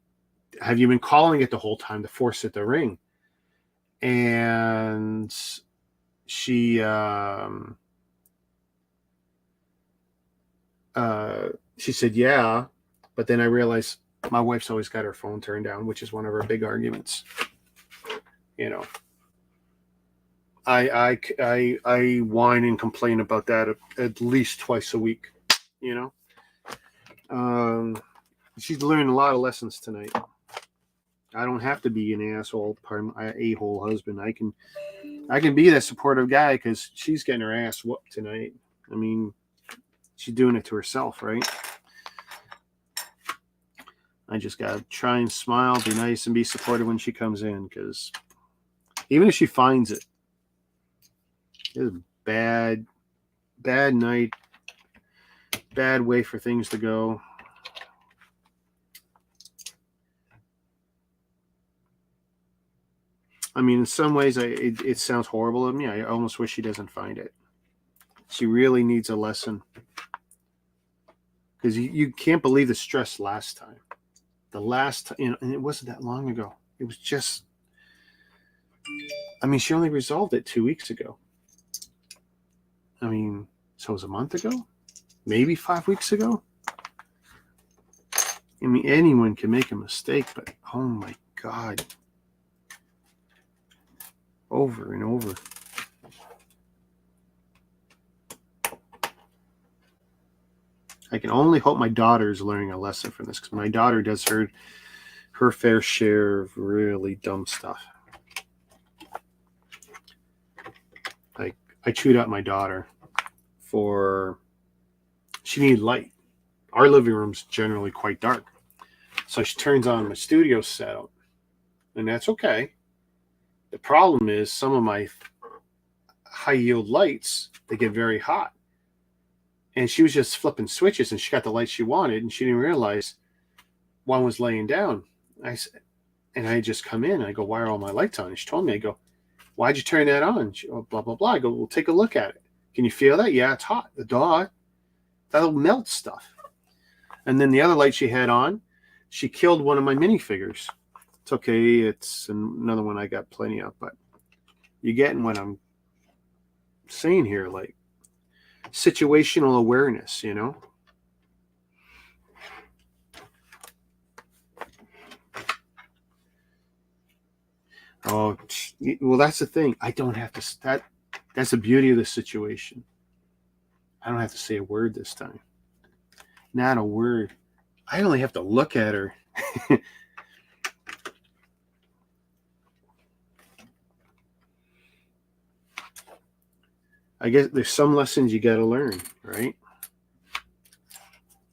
[SPEAKER 1] "Have you been calling it the whole time to force it to ring?" And she said, "Yeah," but then I realized my wife's always got her phone turned down, which is one of our big arguments. I whine and complain about that at least twice a week. She's learned a lot of lessons tonight. I don't have to be an asshole, a-hole husband. I can be that supportive guy because she's getting her ass whooped tonight. I mean, she's doing it to herself, right? I just gotta try and smile, be nice, and be supportive when she comes in, because even if she finds it, it's a bad night, bad way for things to go. I mean, in some ways, it sounds horrible of me. I almost wish she doesn't find it. She really needs a lesson, because you can't believe the stress last time. The last time, and it wasn't that long ago. It was just, I mean, she only resolved it 2 weeks ago. I mean, so it was a month ago, maybe 5 weeks ago. I mean, anyone can make a mistake, but oh my God. Over and over. I can only hope my daughter is learning a lesson from this, because my daughter does her fair share of really dumb stuff. Like, I chewed out my daughter she needed light. Our living room's generally quite dark. So she turns on my studio setup, and that's okay. The problem is some of my high yield lights, they get very hot. And she was just flipping switches, and she got the light she wanted, and she didn't realize one was laying down. And I just come in, and I go, "Why are all my lights on?" And she told me, I go, "Why'd you turn that on?" She, "Oh, blah, blah, blah." I go, "Well, take a look at it. Can you feel that?" "Yeah, it's hot." "The dog, that'll melt stuff." And then the other light she had on, she killed one of my minifigures. It's okay. It's another one I got plenty of, but you're getting what I'm saying here, like situational awareness, Oh, well, that's the thing. I don't have to. That's the beauty of the situation. I don't have to say a word this time. Not a word. I only have to look at her. I guess there's some lessons you got to learn, right?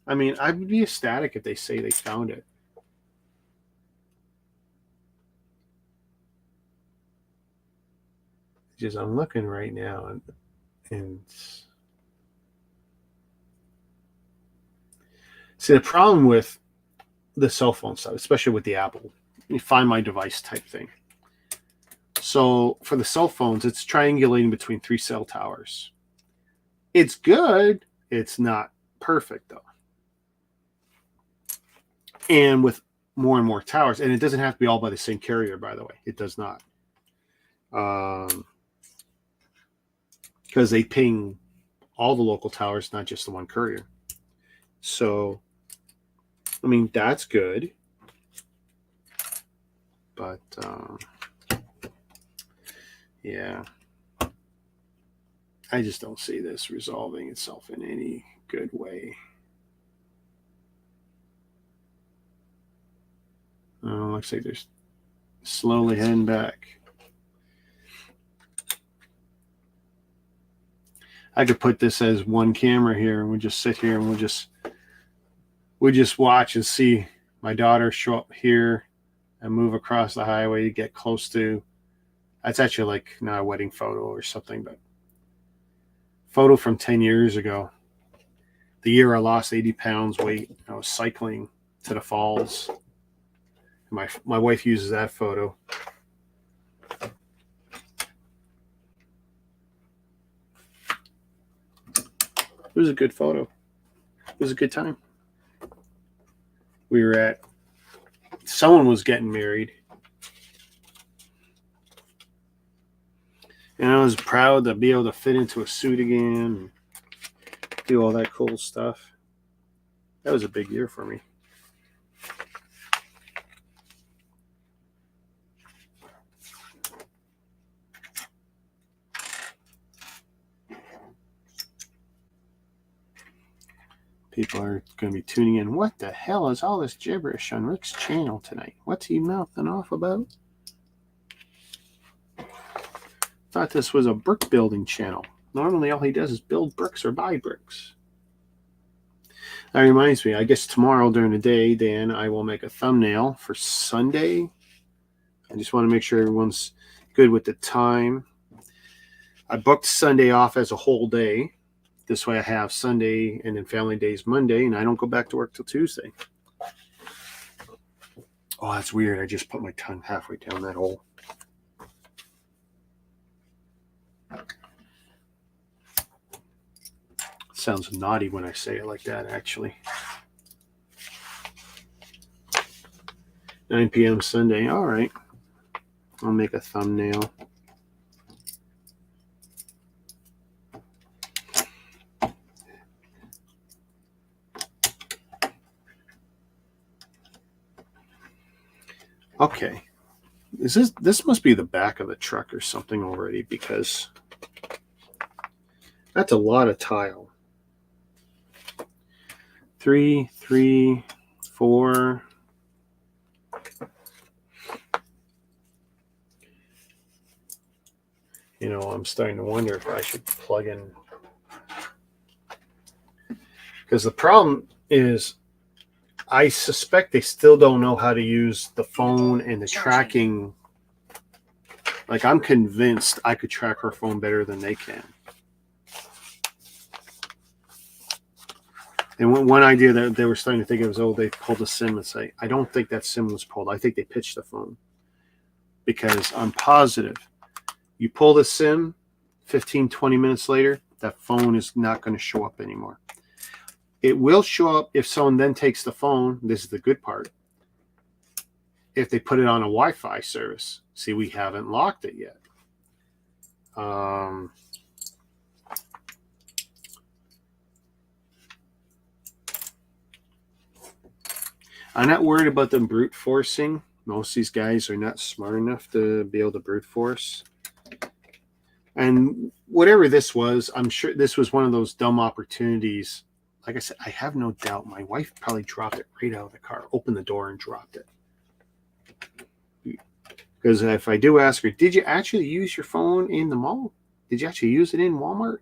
[SPEAKER 1] I mean, I would be ecstatic if they say they found it. Just I'm looking right now, and see, the problem with the cell phone stuff, especially with the Apple, you find my device type thing. So for the cell phones, it's triangulating between 3 cell towers. It's good. It's not perfect, though. And with more and more towers, and it doesn't have to be all by the same carrier, by the way. It does not. Because they ping all the local towers, not just the one courier. So, I mean, that's good. But, yeah. I just don't see this resolving itself in any good way. Looks like they're slowly heading back. I could put this as one camera here, and we'll just sit here and we'll just watch and see my daughter show up here and move across the highway to get close to. That's actually like not a wedding photo or something, but photo from 10 years ago. The year I lost 80 pounds weight. I was cycling to the falls. My wife uses that photo. It was a good photo. It was a good time. We were at, someone was getting married. And I was proud to be able to fit into a suit again and do all that cool stuff. That was a big year for me. People are going to be tuning in. What the hell is all this gibberish on Rick's channel tonight? What's he mouthing off about? Thought this was a brick building channel. Normally all he does is build bricks or buy bricks. That reminds me, I guess tomorrow during the day, Dan, I will make a thumbnail for Sunday. I just want to make sure everyone's good with the time. I booked Sunday off as a whole day. This way I have Sunday and then family days Monday, and I don't go back to work till Tuesday. Oh, that's weird. I just put my tongue halfway down that hole. Sounds naughty when I say it like that, actually. 9 p.m. Sunday. All right. I'll make a thumbnail. Okay. This must be the back of the truck or something already, because that's a lot of tile. 3, 3, 4. You know, I'm starting to wonder if I should plug in. Because the problem is, I suspect they still don't know how to use the phone and the tracking. Like, I'm convinced I could track her phone better than they can. And one idea that they were starting to think of was, oh, they pulled a SIM and say, I don't think that SIM was pulled. I think they pitched the phone. Because I'm positive, you pull the SIM, 15, 20 minutes later, that phone is not going to show up anymore. It will show up if someone then takes the phone. This is the good part. If they put it on a Wi-Fi service. See, we haven't locked it yet. I'm not worried about them brute forcing. Most of these guys are not smart enough to be able to brute force. And whatever this was, I'm sure this was one of those dumb opportunities. Like I said, I have no doubt my wife probably dropped it right out of the car, opened the door and dropped it. Because if I do ask her, did you actually use your phone in the mall? Did you actually use it in Walmart?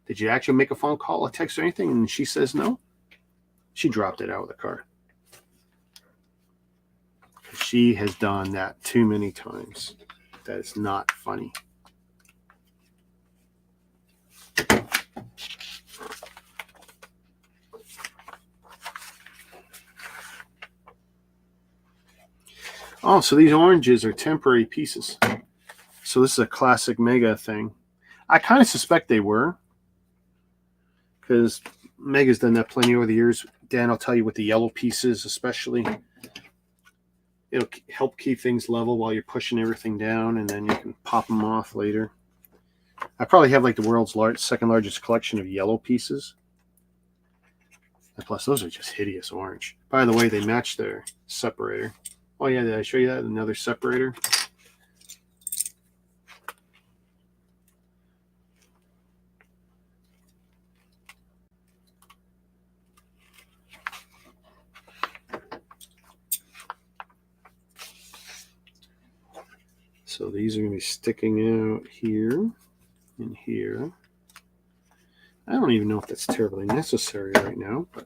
[SPEAKER 1] Did you actually make a phone call, a text, or anything? And she says no. She dropped it out of the car. She has done that too many times. That is not funny. Oh, so these oranges are temporary pieces. So this is a classic Mega thing. I kind of suspect they were, because Mega's done that plenty over the years. Dan, I'll tell you with the yellow pieces especially. it'll help keep things level while you're pushing everything down, and then you can pop them off later. I probably have like the world's second largest collection of yellow pieces. And plus, those are just hideous orange. By the way, they match their separator. Oh yeah, did I show you that? Another separator. So these are going to be sticking out here and here. I don't even know if that's terribly necessary right now, but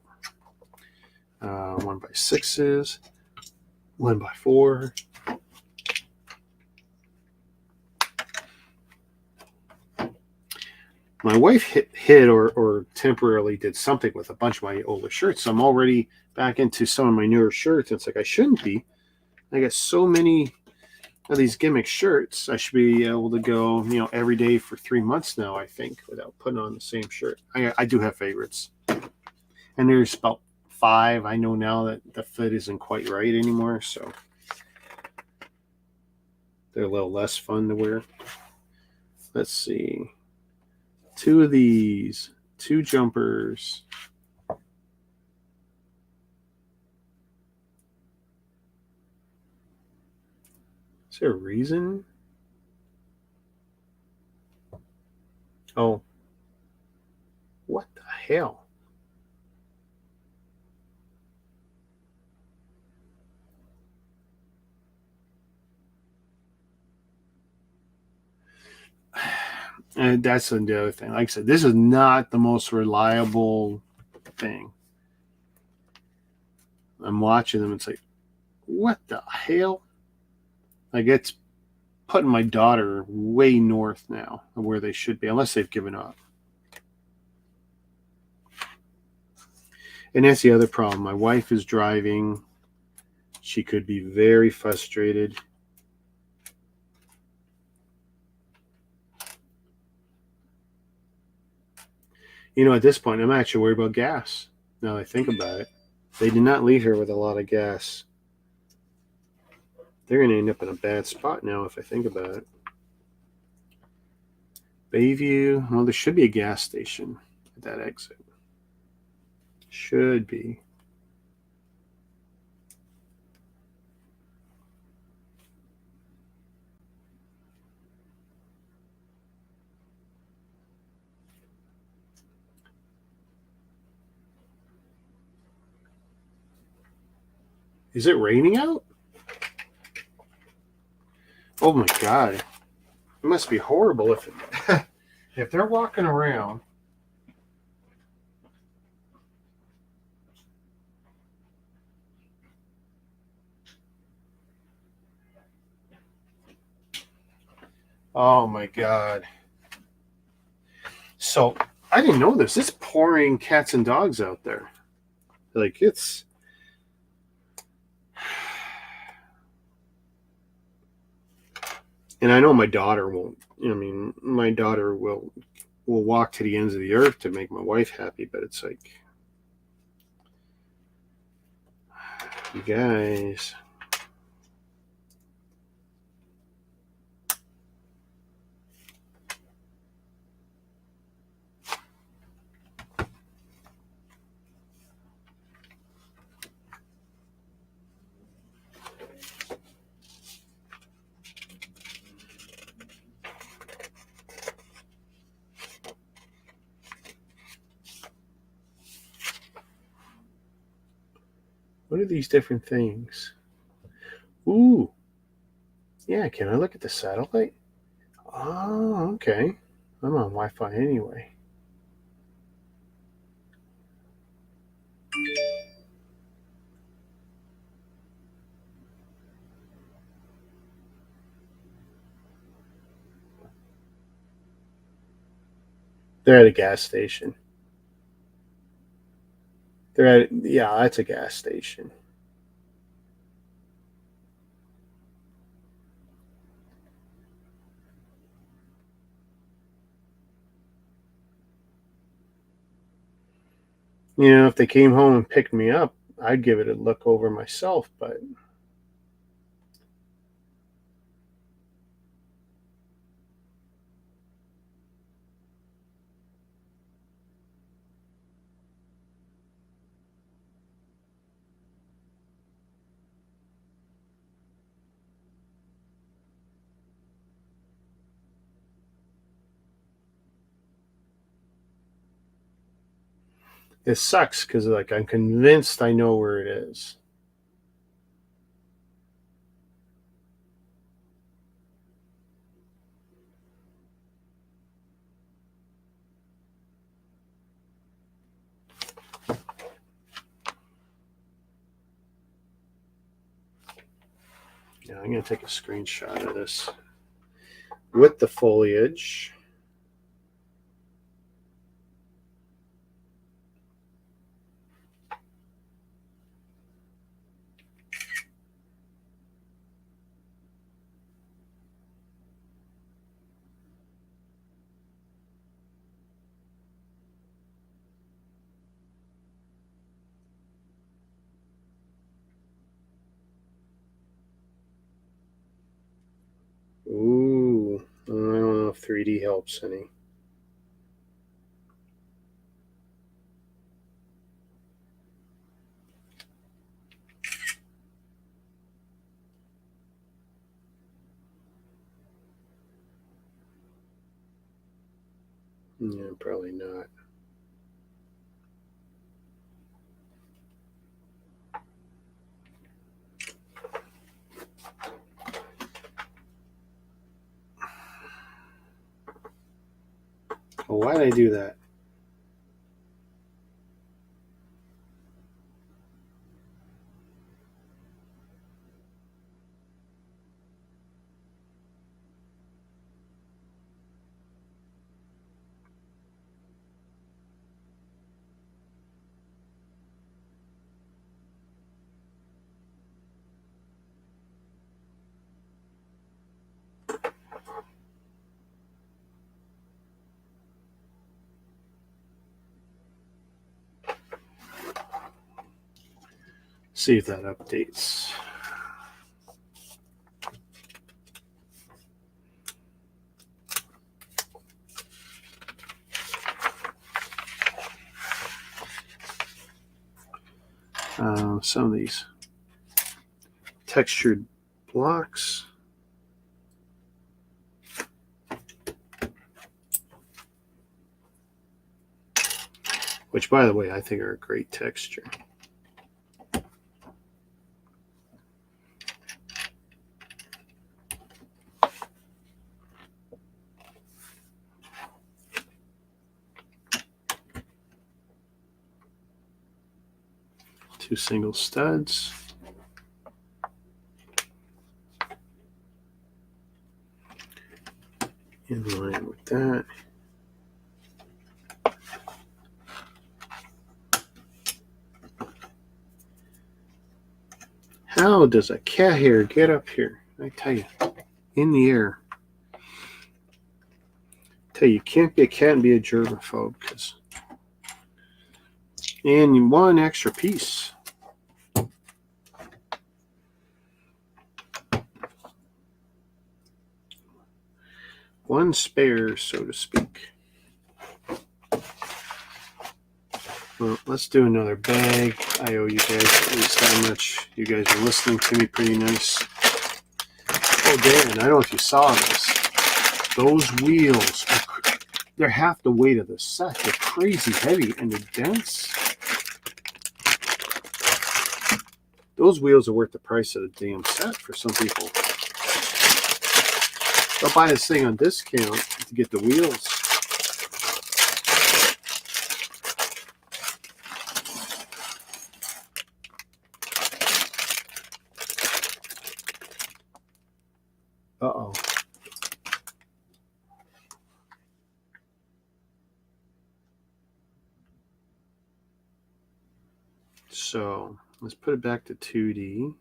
[SPEAKER 1] 1x6s, 1x4. My wife hid or temporarily did something with a bunch of my older shirts. So I'm already back into some of my newer shirts. It's like I shouldn't be. I got so many of these gimmick shirts. I should be able to go, every day for 3 months now, I think, without putting on the same shirt. I do have favorites. And there's about 5. I know now that the fit isn't quite right anymore, so they're a little less fun to wear. Let's see. 2 of these, 2 jumpers. Is there a reason? Oh. What the hell? And that's the other thing. Like I said, this is not the most reliable thing. I'm watching them. It's like, what the hell? Like, it's putting my daughter way north now of where they should be, unless they've given up. And that's the other problem. My wife is driving. She could be very frustrated. At this point, I'm actually worried about gas. Now that I think about it. They did not leave her with a lot of gas. They're going to end up in a bad spot now if I think about it. Bayview. Well, there should be a gas station at that exit. Should be. Is it raining out? Oh my God. It must be horrible if they're walking around. Oh my God. So I didn't know this. It's pouring cats and dogs out there. Like, it's. And I know my daughter won't. My daughter will walk to the ends of the earth to make my wife happy, but it's like, you guys. What are these different things? Ooh. Yeah, can I look at the satellite? Oh, okay. I'm on Wi-Fi anyway. They're at a gas station. Yeah, that's a gas station. If they came home and picked me up, I'd give it a look over myself, but It sucks because like I'm convinced I know where it is. Now I'm going to take a screenshot of this with the foliage. Ooh, I don't know if 3D helps any. Yeah, probably not. Well, why did I do that? See if that updates. Some of these textured blocks. Which, by the way, I think are a great texture. Two single studs. In line with that. How does a cat hair get up here? I tell you, in the air. I tell you, you can't be a cat and be a germaphobe. And one extra piece. One spare, so to speak. Well, let's do another bag. I owe you guys at least that much. You guys are listening to me pretty nice. Oh, Dan, I don't know if you saw this. Those wheels, they're half the weight of the set. They're crazy heavy and they're dense. Those wheels are worth the price of the damn set for some people. They'll buy this thing on discount to get the wheels. Uh-oh. So let's put it back to 2D.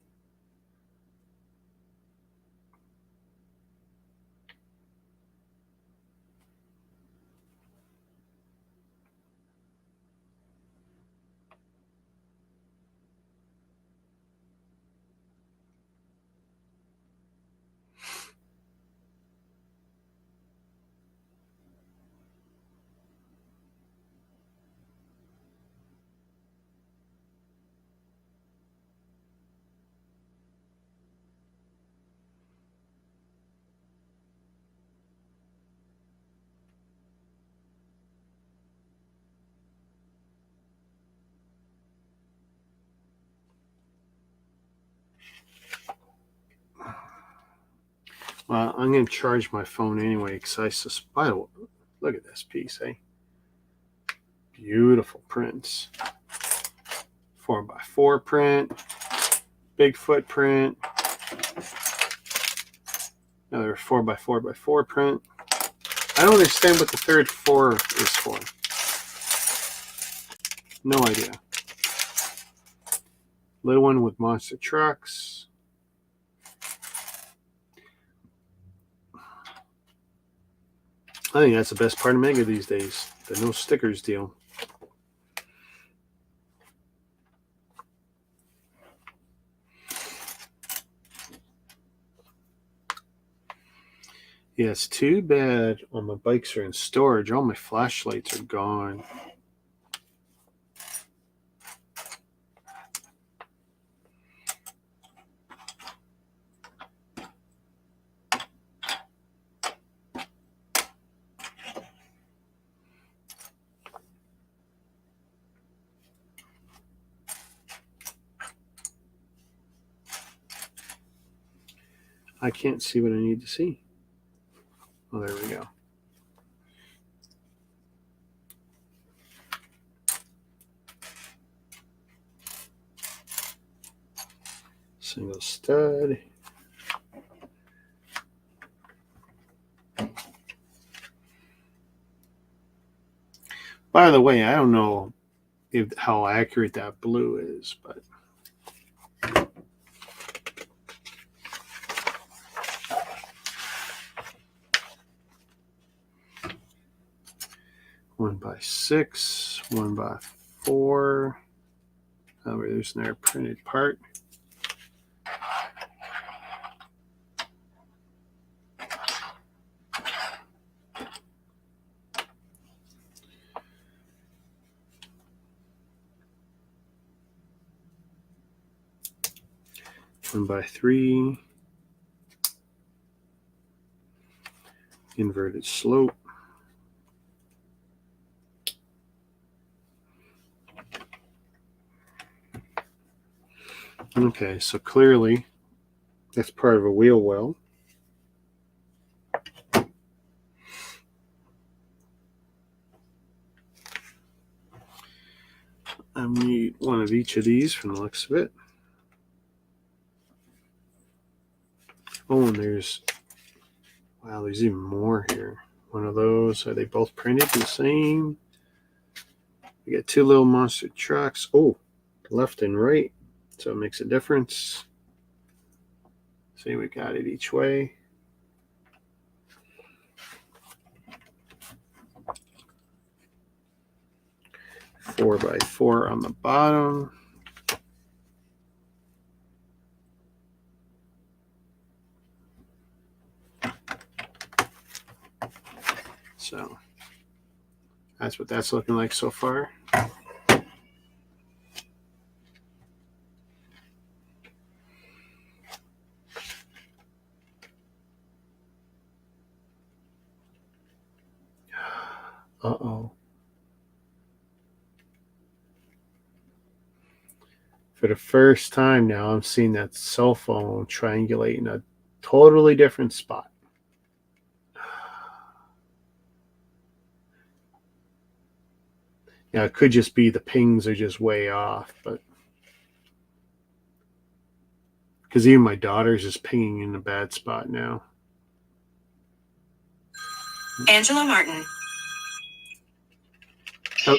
[SPEAKER 1] Well, I'm going to charge my phone anyway because I suspect. Look at this piece, eh? Beautiful prints. 4x4 print. Bigfoot print. Another 4x4x4 print. I don't understand what the third 4 is for. No idea. Little one with monster trucks. I think that's the best part of Mega these days. The no stickers deal. Yeah, it's too bad all my bikes are in storage. All my flashlights are gone. I can't see what I need to see. Oh, there we go. Single stud. By the way, I don't know how accurate that blue is, but one by 6, 1x4. Oh, there's another printed part. One by 3. Inverted slope. Okay, so clearly that's part of a wheel well. I need one of each of these from the looks of it. Oh, and there's even more here. One of those. Are they both printed the same? We got 2 little monster trucks. Oh, left and right. So it makes a difference. See, we got it each way. Four by 4 on the bottom. So that's what that's looking like so far. Uh-oh. For the first time now, I'm seeing that cell phone triangulate in a totally different spot. Yeah, it could just be the pings are just way off, but because even my daughter's is pinging in a bad spot now.
[SPEAKER 2] Angela Martin.
[SPEAKER 1] Oh.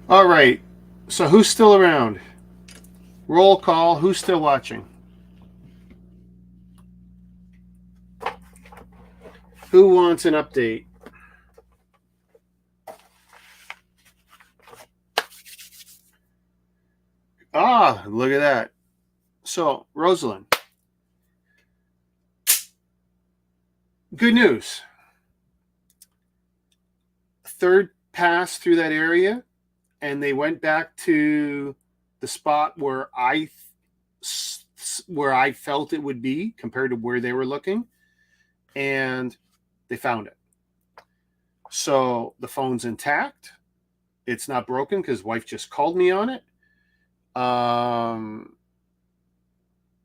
[SPEAKER 1] All right. So who's still around? Roll call. Who's still watching? Who wants an update? Ah, look at that. So, Rosalind, good news. Third pass through that area, and they went back to the spot where I felt it would be compared to where they were looking, and they found it. So the phone's intact. It's not broken because wife just called me on it.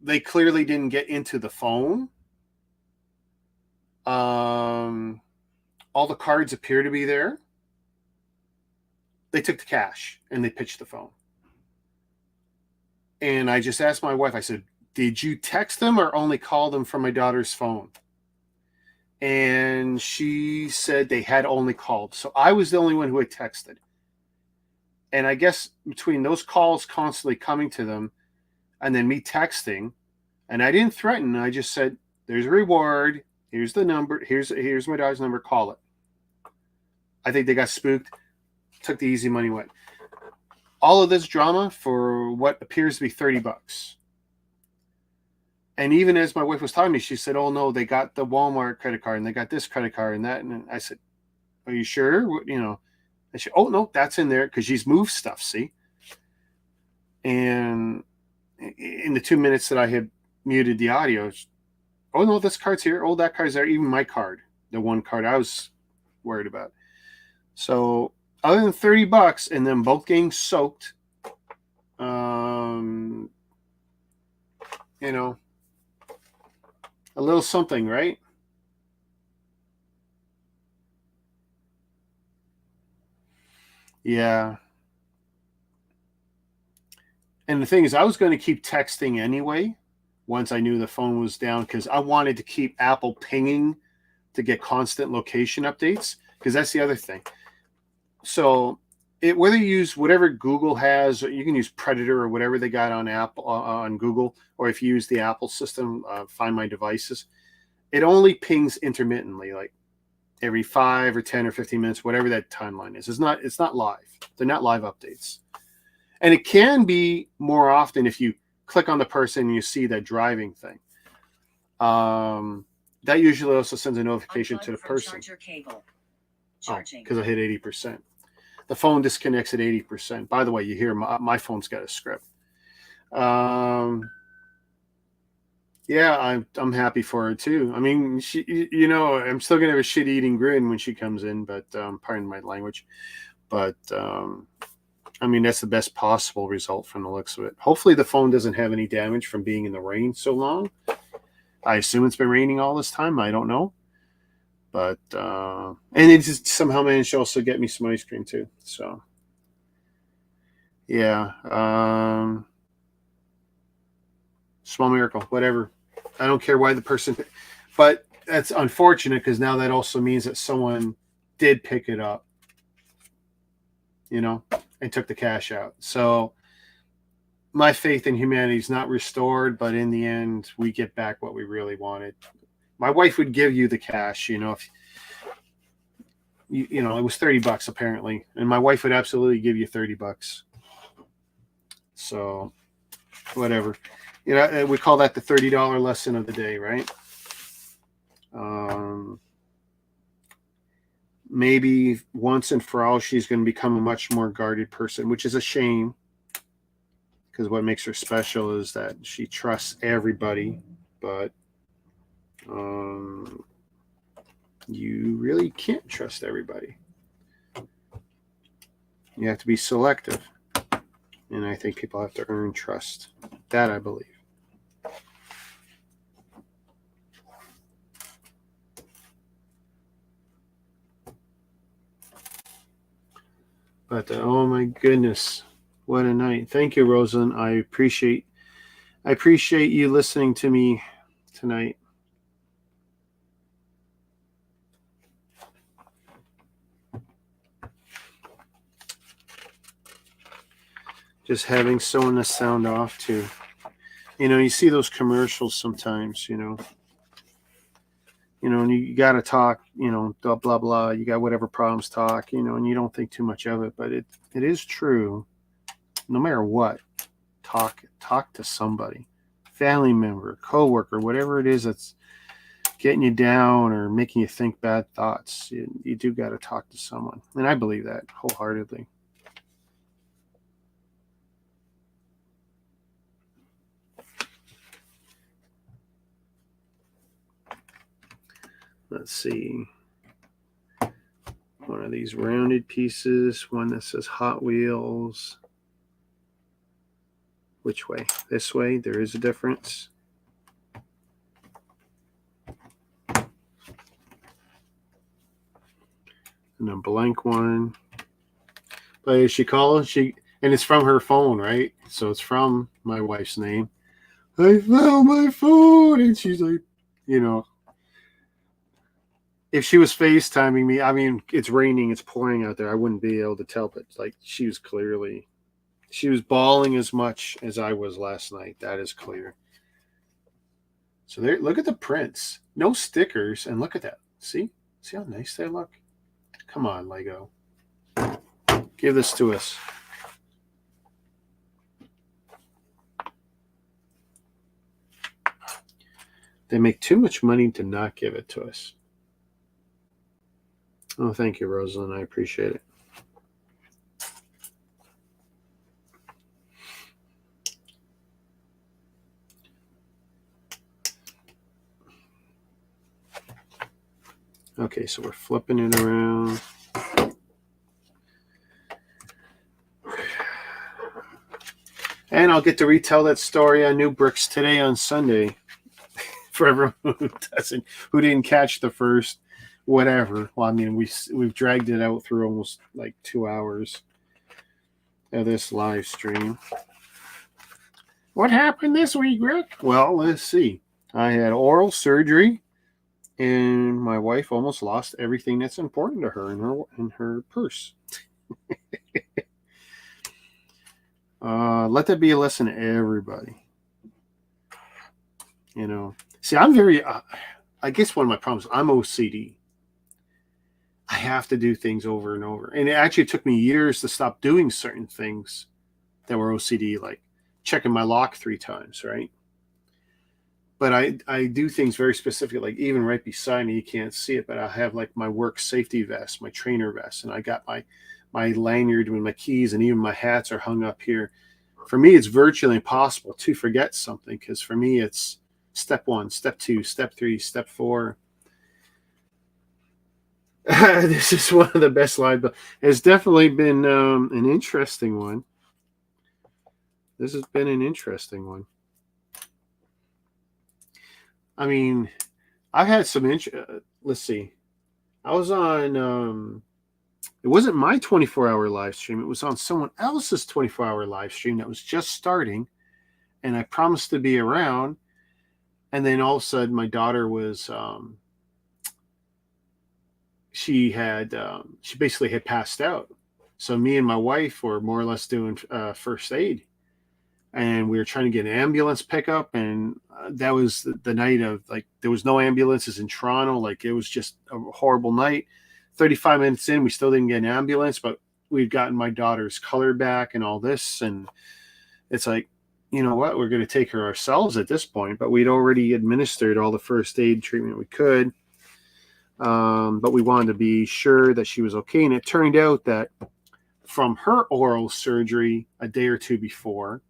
[SPEAKER 1] They clearly didn't get into the phone. All the cards appear to be there. They took the cash and they pitched the phone. And I just asked my wife, I said, did you text them or only call them from my daughter's phone? And she said they had only called. So I was the only one who had texted. And I guess between those calls constantly coming to them and then me texting, and I didn't threaten, I just said, there's a reward. Here's the number. Here's my daughter's number. Call it. I think they got spooked, took the easy money, went. All of this drama for what appears to be $30. And even as my wife was telling me, she said, oh no, they got the Walmart credit card and they got this credit card and that. And I said, are you sure? You know, I said, oh no, that's in there because she's moved stuff, see? And in the 2 minutes that I had muted the audio, oh no, this card's here. Oh, that card's there. Even my card, the one card I was worried about. So other than $30 and then both getting soaked, you know, a little something, right? Yeah. And the thing is, I was going to keep texting anyway once I knew the phone was down because I wanted to keep Apple pinging to get constant location updates because that's the other thing. So whether you use whatever Google has, or you can use Predator or whatever they got on Apple on Google, or if you use the Apple system, Find My Devices, it only pings intermittently, like every 5 or 10 or 15 minutes, whatever that timeline is. It's not live. They're not live updates. And it can be more often if you click on the person and you see that driving thing. That usually also sends a notification to the person. Because I hit 80%. The phone disconnects at 80%. By the way, you hear my phone's got a script. Yeah, I'm happy for her too. I mean, she, you know, I'm still gonna have a shit-eating grin when she comes in, but pardon my language. But I mean, that's the best possible result from the looks of it. Hopefully, the phone doesn't have any damage from being in the rain so long. I assume it's been raining all this time. I don't know. But and it just somehow managed to also get me some ice cream too. So yeah, small miracle, whatever. I don't care why the person, but that's unfortunate because now that also means that someone did pick it up, you know, and took the cash out. So my faith in humanity is not restored, but in the end, we get back what we really wanted. My wife would give you the cash, you know, if you know, it was $30 apparently, and my wife would absolutely give you $30. So whatever, you know, we call that the $30 lesson of the day, right? Maybe once and for all, she's going to become a much more guarded person, which is a shame because what makes her special is that she trusts everybody, but you really can't trust everybody. You have to be selective. And I think people have to earn trust. That I believe. But oh my goodness, what a night! Thank you, Rosalind. I appreciate you listening to me tonight. just having someone to sound off to. You see those commercials sometimes, and you got to talk, blah, blah, blah. You got whatever problems, talk, and you don't think too much of it. But it is true. No matter what, talk to somebody, family member, coworker, whatever it is that's getting you down or making you think bad thoughts. You do got to talk to someone. And I believe that wholeheartedly. Let's see. One of these rounded pieces, one that says Hot Wheels. Which way? This way. There is a difference. And a blank one. But is she calling? And it's from her phone, right? So it's from my wife's name. I found my phone. And she's like, if she was FaceTiming me, I mean, it's raining, it's pouring out there. I wouldn't be able to tell, but like she was bawling as much as I was last night. That is clear. So there, look at the prints. No stickers. And look at that. See how nice they look? Come on, Lego. Give this to us. They make too much money to not give it to us. Oh, thank you, Rosalind. I appreciate it. Okay, so we're flipping it around. And I'll get to retell that story on New Bricks today on Sunday. For everyone who didn't catch the first whatever. Well, I mean, we've dragged it out through almost like 2 hours of this live stream. What happened this week, Rick? Well, let's see. I had oral surgery, and my wife almost lost everything that's important to her in her purse. Let that be a lesson to everybody. See, I'm very. I guess one of my problems, I'm OCD. I have to do things over and over. And it actually took me years to stop doing certain things that were OCD, like checking my lock 3 times, right? But I do things very specific, like even right beside me, you can't see it, but I have like my work safety vest, my trainer vest, and I got my lanyard with my keys, and even my hats are hung up here. For me, it's virtually impossible to forget something, because for me, it's step 1, step 2, step 3, step 4. This is one of the best live. It's definitely been an interesting one. This has been an interesting one. I mean, I've had some let's see. I was on. It wasn't my 24-hour live stream. It was on someone else's 24-hour live stream that was just starting, and I promised to be around. And then all of a sudden, my daughter was. She basically had passed out. So me and my wife were more or less doing first aid, and we were trying to get an ambulance pickup. And that was the night of, like, there was no ambulances in Toronto. Like, it was just a horrible night. 35 minutes in, we still didn't get an ambulance, but we'd gotten my daughter's color back and all this. And it's like, you know what? We're going to take her ourselves at this point, but we'd already administered all the first aid treatment we could. But we wanted to be sure that she was okay. And it turned out that from her oral surgery a day or 2 before,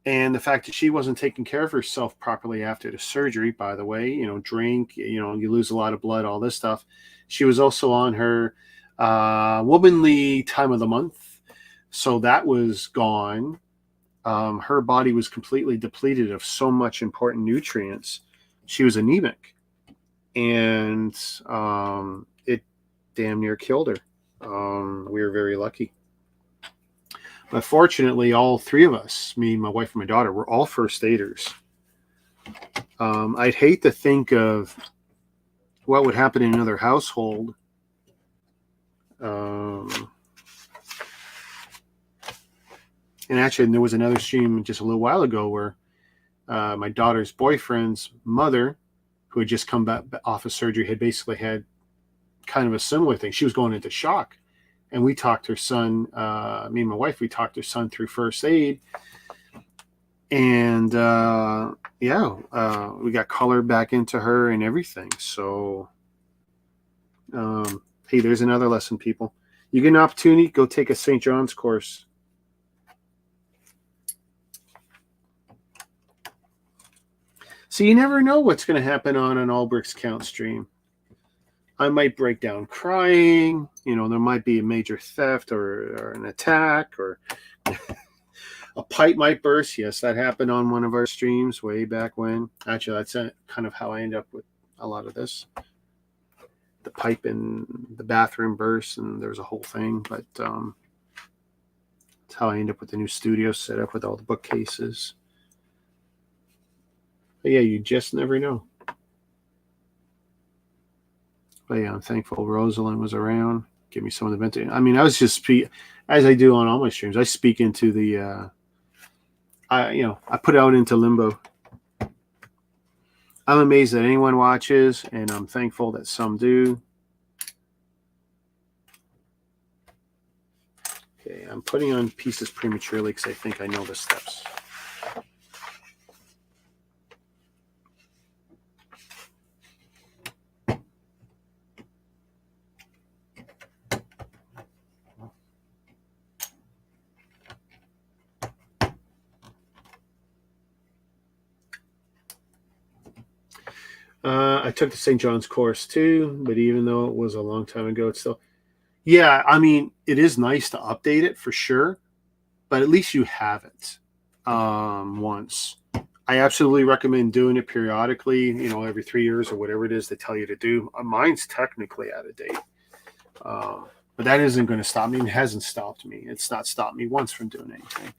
[SPEAKER 1] and the fact that she wasn't taking care of herself properly after the surgery, by the way, drink, you lose a lot of blood, all this stuff. She was also on her womanly time of the month. So that was gone. Her body was completely depleted of so much important nutrients. She was anemic. And it damn near killed her. We were very lucky. But fortunately, all 3 of us, me, my wife, and my daughter, were all first aiders. I'd hate to think of what would happen in another household. And actually, there was another stream just a little while ago where my daughter's boyfriend's mother, who had just come back off of surgery, had basically had kind of a similar thing. She was going into shock. And we talked her son, me and my wife, we talked her son through first aid. And we got color back into her and everything. So, hey, there's another lesson, people. You get an opportunity, go take a St. John's course. So you never know what's going to happen on an All Bricks Count stream. I might break down crying. You know, there might be a major theft or an attack, or a pipe might burst. Yes, that happened on one of our streams way back when. Actually, that's kind of how I end up with a lot of this. The pipe in the bathroom burst, and there's a whole thing. But that's how I end up with the new studio set up with all the bookcases. But yeah, you just never know. But yeah, I'm thankful Rosalind was around. Give me some of the venting. I mean, I was just as I do on all my streams. I speak into the, I put out into limbo. I'm amazed that anyone watches, and I'm thankful that some do. Okay, I'm putting on pieces prematurely because I think I know the steps. I took the St. John's course too, but even though it was a long time ago, it's still, yeah, I mean, it is nice to update it for sure, but at least you have it once. I absolutely recommend doing it periodically, you know, every 3 years or whatever it is they tell you to do. Mine's technically out of date, but that isn't going to stop me. It hasn't stopped me. It's not stopped me once from doing anything.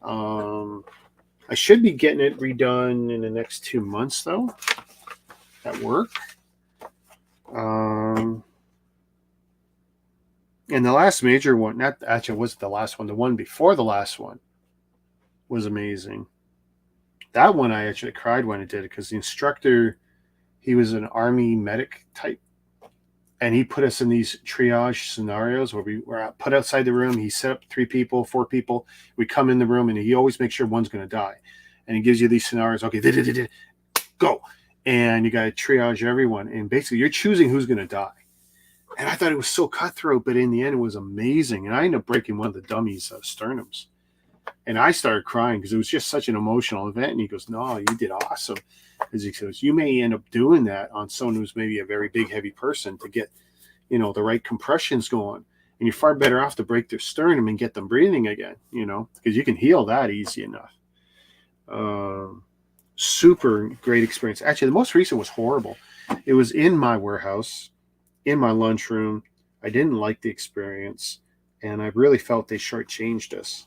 [SPEAKER 1] I should be getting it redone in the next 2 months, though. At work. And the last major one, not actually wasn't the last one, the one before the last one was amazing. That one I actually cried when I did it because the instructor, he was an Army medic type, and he put us in these triage scenarios where we were put outside the room. He set up 3 people, 4 people. We come in the room, and he always makes sure one's going to die. And he gives you these scenarios. Okay, go. And you got to triage everyone. And basically, you're choosing who's going to die. And I thought it was so cutthroat, but in the end, it was amazing. And I ended up breaking one of the dummies' sternums. And I started crying because it was just such an emotional event. And he goes, no, you did awesome. Because he says, you may end up doing that on someone who's maybe a very big, heavy person to get, you know, the right compressions going. And you're far better off to break their sternum and get them breathing again, you know, because you can heal that easy enough. Super great experience. Actually, the most recent was horrible. It was in my warehouse, in my lunchroom. I didn't like the experience, and I really felt they shortchanged us.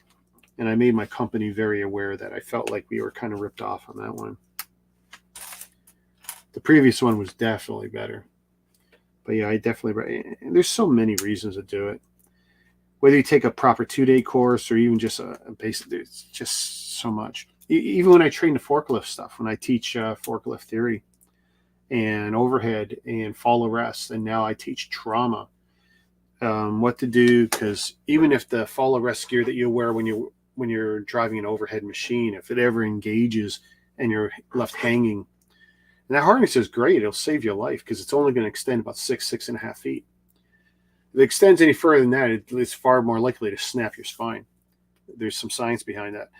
[SPEAKER 1] And I made my company very aware that I felt like we were kind of ripped off on that one. The previous one was definitely better. But yeah, there's so many reasons to do it. Whether you take a proper 2-day course or even just a basic, there's just so much. Even when I train the forklift stuff, when I teach forklift theory and overhead and fall arrest, and now I teach trauma, what to do, because even if the fall arrest gear that you wear when you're driving an overhead machine, if it ever engages and you're left hanging, and that harness is great, it'll save your life because it's only going to extend about 6.5 feet. If it extends any further than that, it's far more likely to snap your spine. There's some science behind that.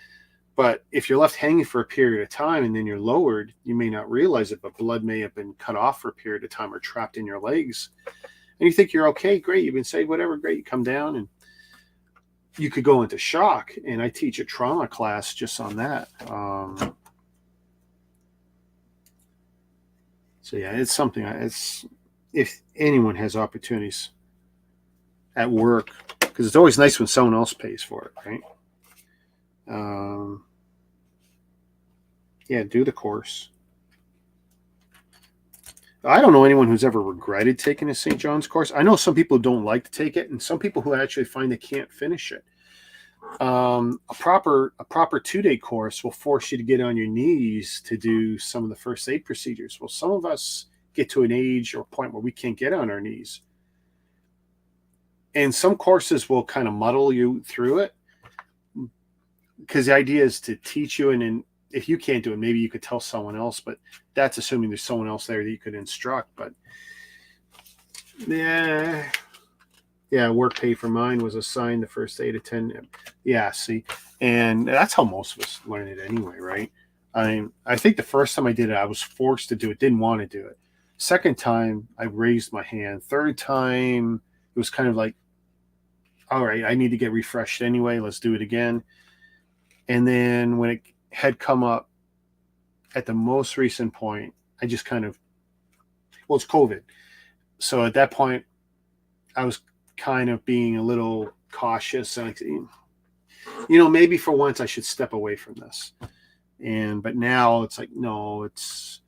[SPEAKER 1] But if you're left hanging for a period of time and then you're lowered, you may not realize it, but blood may have been cut off for a period of time or trapped in your legs. And you think you're okay, great, you've been saved, whatever, great. You come down and you could go into shock. And I teach a trauma class just on that. So yeah, it's something. If anyone has opportunities at work, because it's always nice when someone else pays for it, right? Yeah, do the course. I don't know anyone who's ever regretted taking a St. John's course. I know some people don't like to take it, and some people who actually find they can't finish it. a proper 2-day course will force you to get on your knees to do some of the first aid procedures. Well, some of us get to an age or point where we can't get on our knees. And some courses will kind of muddle you through it, because the idea is to teach you, and then if you can't do it, maybe you could tell someone else, but that's assuming there's someone else there that you could instruct. But yeah, work pay for mine was assigned the first aid attendant. Yeah, see, and that's how most of us learn it anyway, right? I think the first time I did it, I was forced to do it, didn't want to do it. Second time, I raised my hand. Third time, it was kind of like, all right, I need to get refreshed anyway. Let's do it again. And then when it had come up at the most recent point, I just kind of, well, it's COVID. So at that point, I was kind of being a little cautious. And, maybe for once I should step away from this. But now it's like, no,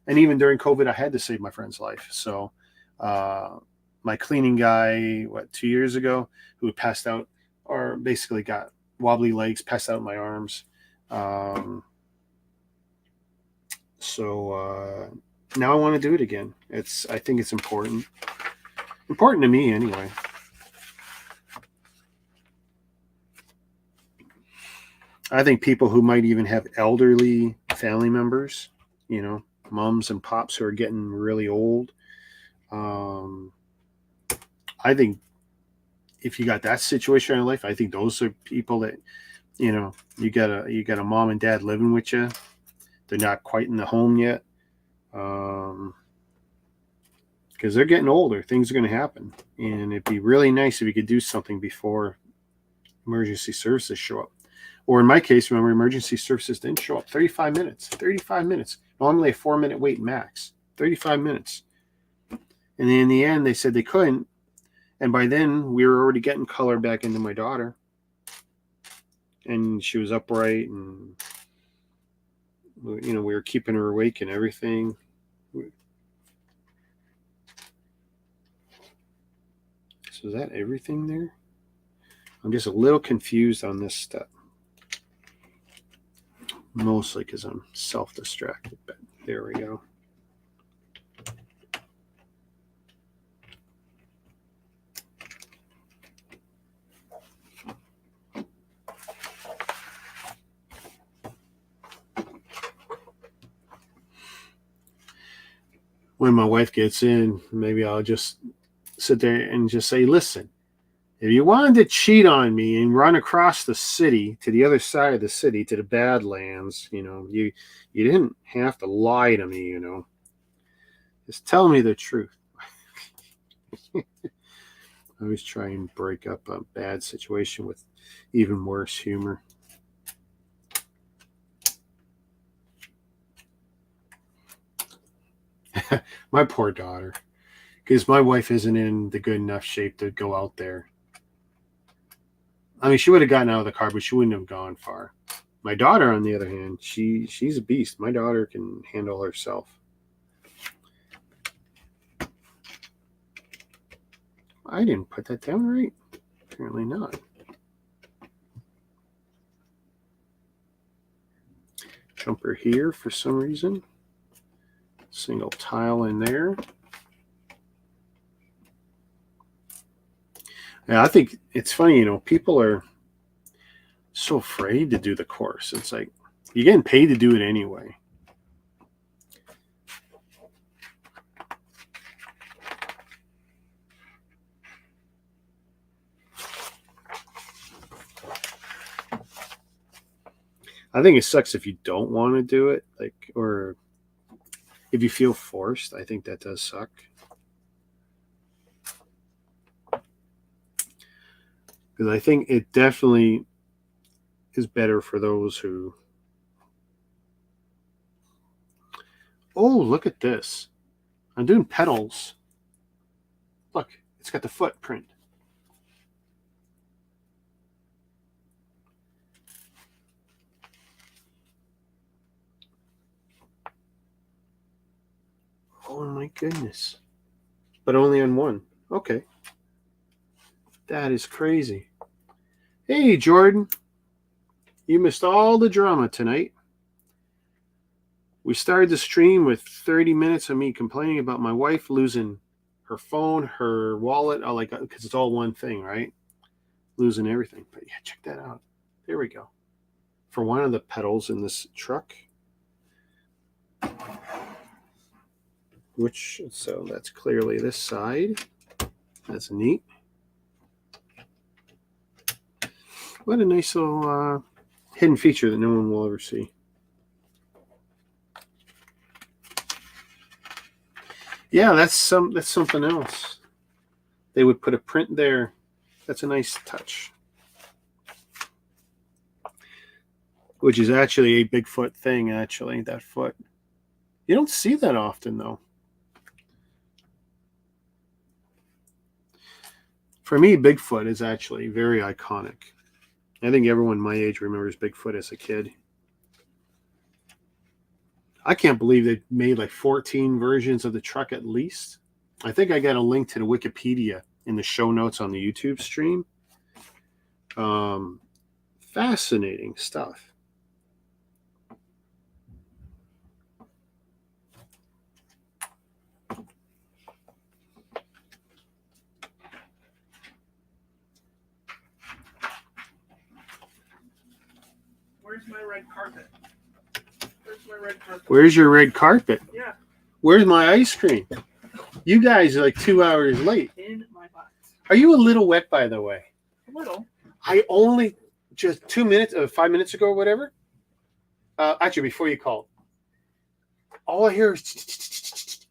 [SPEAKER 1] and even during COVID, I had to save my friend's life. So my cleaning guy, 2 years ago, who had passed out, or basically got wobbly legs, passed out in my arms. So now I want to do it again. I think it's important to me anyway. I think people who might even have elderly family members, moms and pops who are getting really old. I think if you got that situation in your life, I think those are people that, you got a mom and dad living with you. They're not quite in the home yet. Because they're getting older. Things are going to happen. And it'd be really nice if you could do something before emergency services show up. Or in my case, remember, emergency services didn't show up. 35 minutes. 35 minutes. Normally a 4-minute wait max. 35 minutes. And then in the end, they said they couldn't. And by then, we were already getting color back into my daughter. And she was upright, and, we were keeping her awake and everything. So is that everything there? I'm just a little confused on this step. Mostly because I'm self-distracted, but there we go. When my wife gets in, maybe I'll just sit there and just say, listen, if you wanted to cheat on me and run across the city to the other side of the city, to the Badlands, you didn't have to lie to me, Just tell me the truth. I always try and break up a bad situation with even worse humor. My poor daughter, because my wife isn't in the good enough shape to go out there. I mean, she would have gotten out of the car, but she wouldn't have gone far. My daughter, on the other hand, she's a beast. My daughter can handle herself. I didn't put that down right. Apparently not. Jumper here for some reason. Single tile in there. Yeah, I think it's funny, people are so afraid to do the course. It's like, you're getting paid to do it anyway. I think it sucks if you don't want to do it, or if you feel forced. I think that does suck. Because I think it definitely is better for those who... Oh, look at this. I'm doing pedals. Look, it's got the footprint. Oh my goodness. But only on one. Okay. That is crazy. Hey, Jordan. You missed all the drama tonight. We started the stream with 30 minutes of me complaining about my wife losing her phone, her wallet, because it's all one thing, right? Losing everything. But yeah, check that out. There we go. For one of the pedals in this truck. So that's clearly this side. That's neat. What a nice little hidden feature that no one will ever see. Yeah, that's something else. They would put a print there. That's a nice touch. Which is actually a Bigfoot thing, actually, that foot. You don't see that often, though. For me, Bigfoot is actually very iconic. I think everyone my age remembers Bigfoot as a kid. I can't believe they made like 14 versions of the truck at least. I think I got a link to the Wikipedia in the show notes on the YouTube stream. Fascinating stuff.
[SPEAKER 3] Where's my red carpet? Where's my red carpet?
[SPEAKER 1] Where's your red carpet?
[SPEAKER 3] Yeah.
[SPEAKER 1] Where's my ice cream? You guys are like 2 hours late.
[SPEAKER 3] In my box.
[SPEAKER 1] Are you a little wet, by the way?
[SPEAKER 3] A little.
[SPEAKER 1] I only just 5 minutes ago or whatever. Actually, before you called, all I hear is,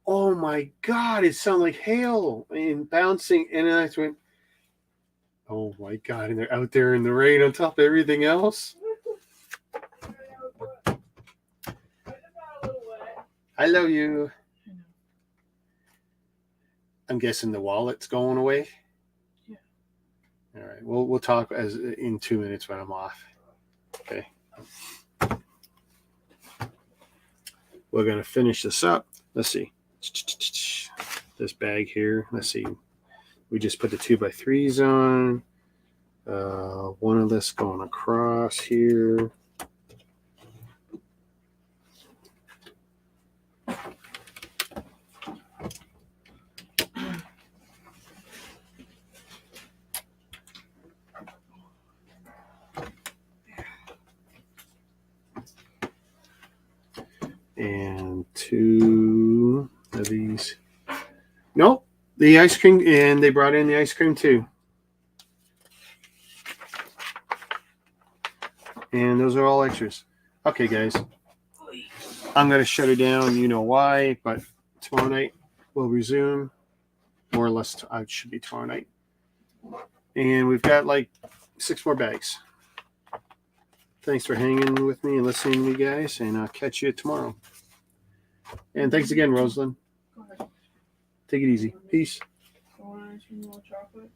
[SPEAKER 1] oh my God, it sounded like hail and bouncing. And then I just went, oh my God, and they're out there in the rain on top of everything else. I love you. I'm guessing the wallet's going away.
[SPEAKER 3] Yeah.
[SPEAKER 1] All right. We'll talk in 2 minutes when I'm off. Okay. We're gonna finish this up. Let's see. This bag here. Let's see. We just put the 2x3s on. One of this going across here. And 2 of these. Nope. The ice cream, and they brought in the ice cream too. And those are all extras. Okay, guys. I'm going to shut it down. You know why, but tomorrow night we'll resume. More or less, it should be tomorrow night. And we've got like 6 more bags. Thanks for hanging with me and listening to me, guys. And I'll catch you tomorrow. And thanks again, Rosalind.
[SPEAKER 3] Go ahead.
[SPEAKER 1] Take it easy. Peace.
[SPEAKER 3] Want ice cream or chocolate?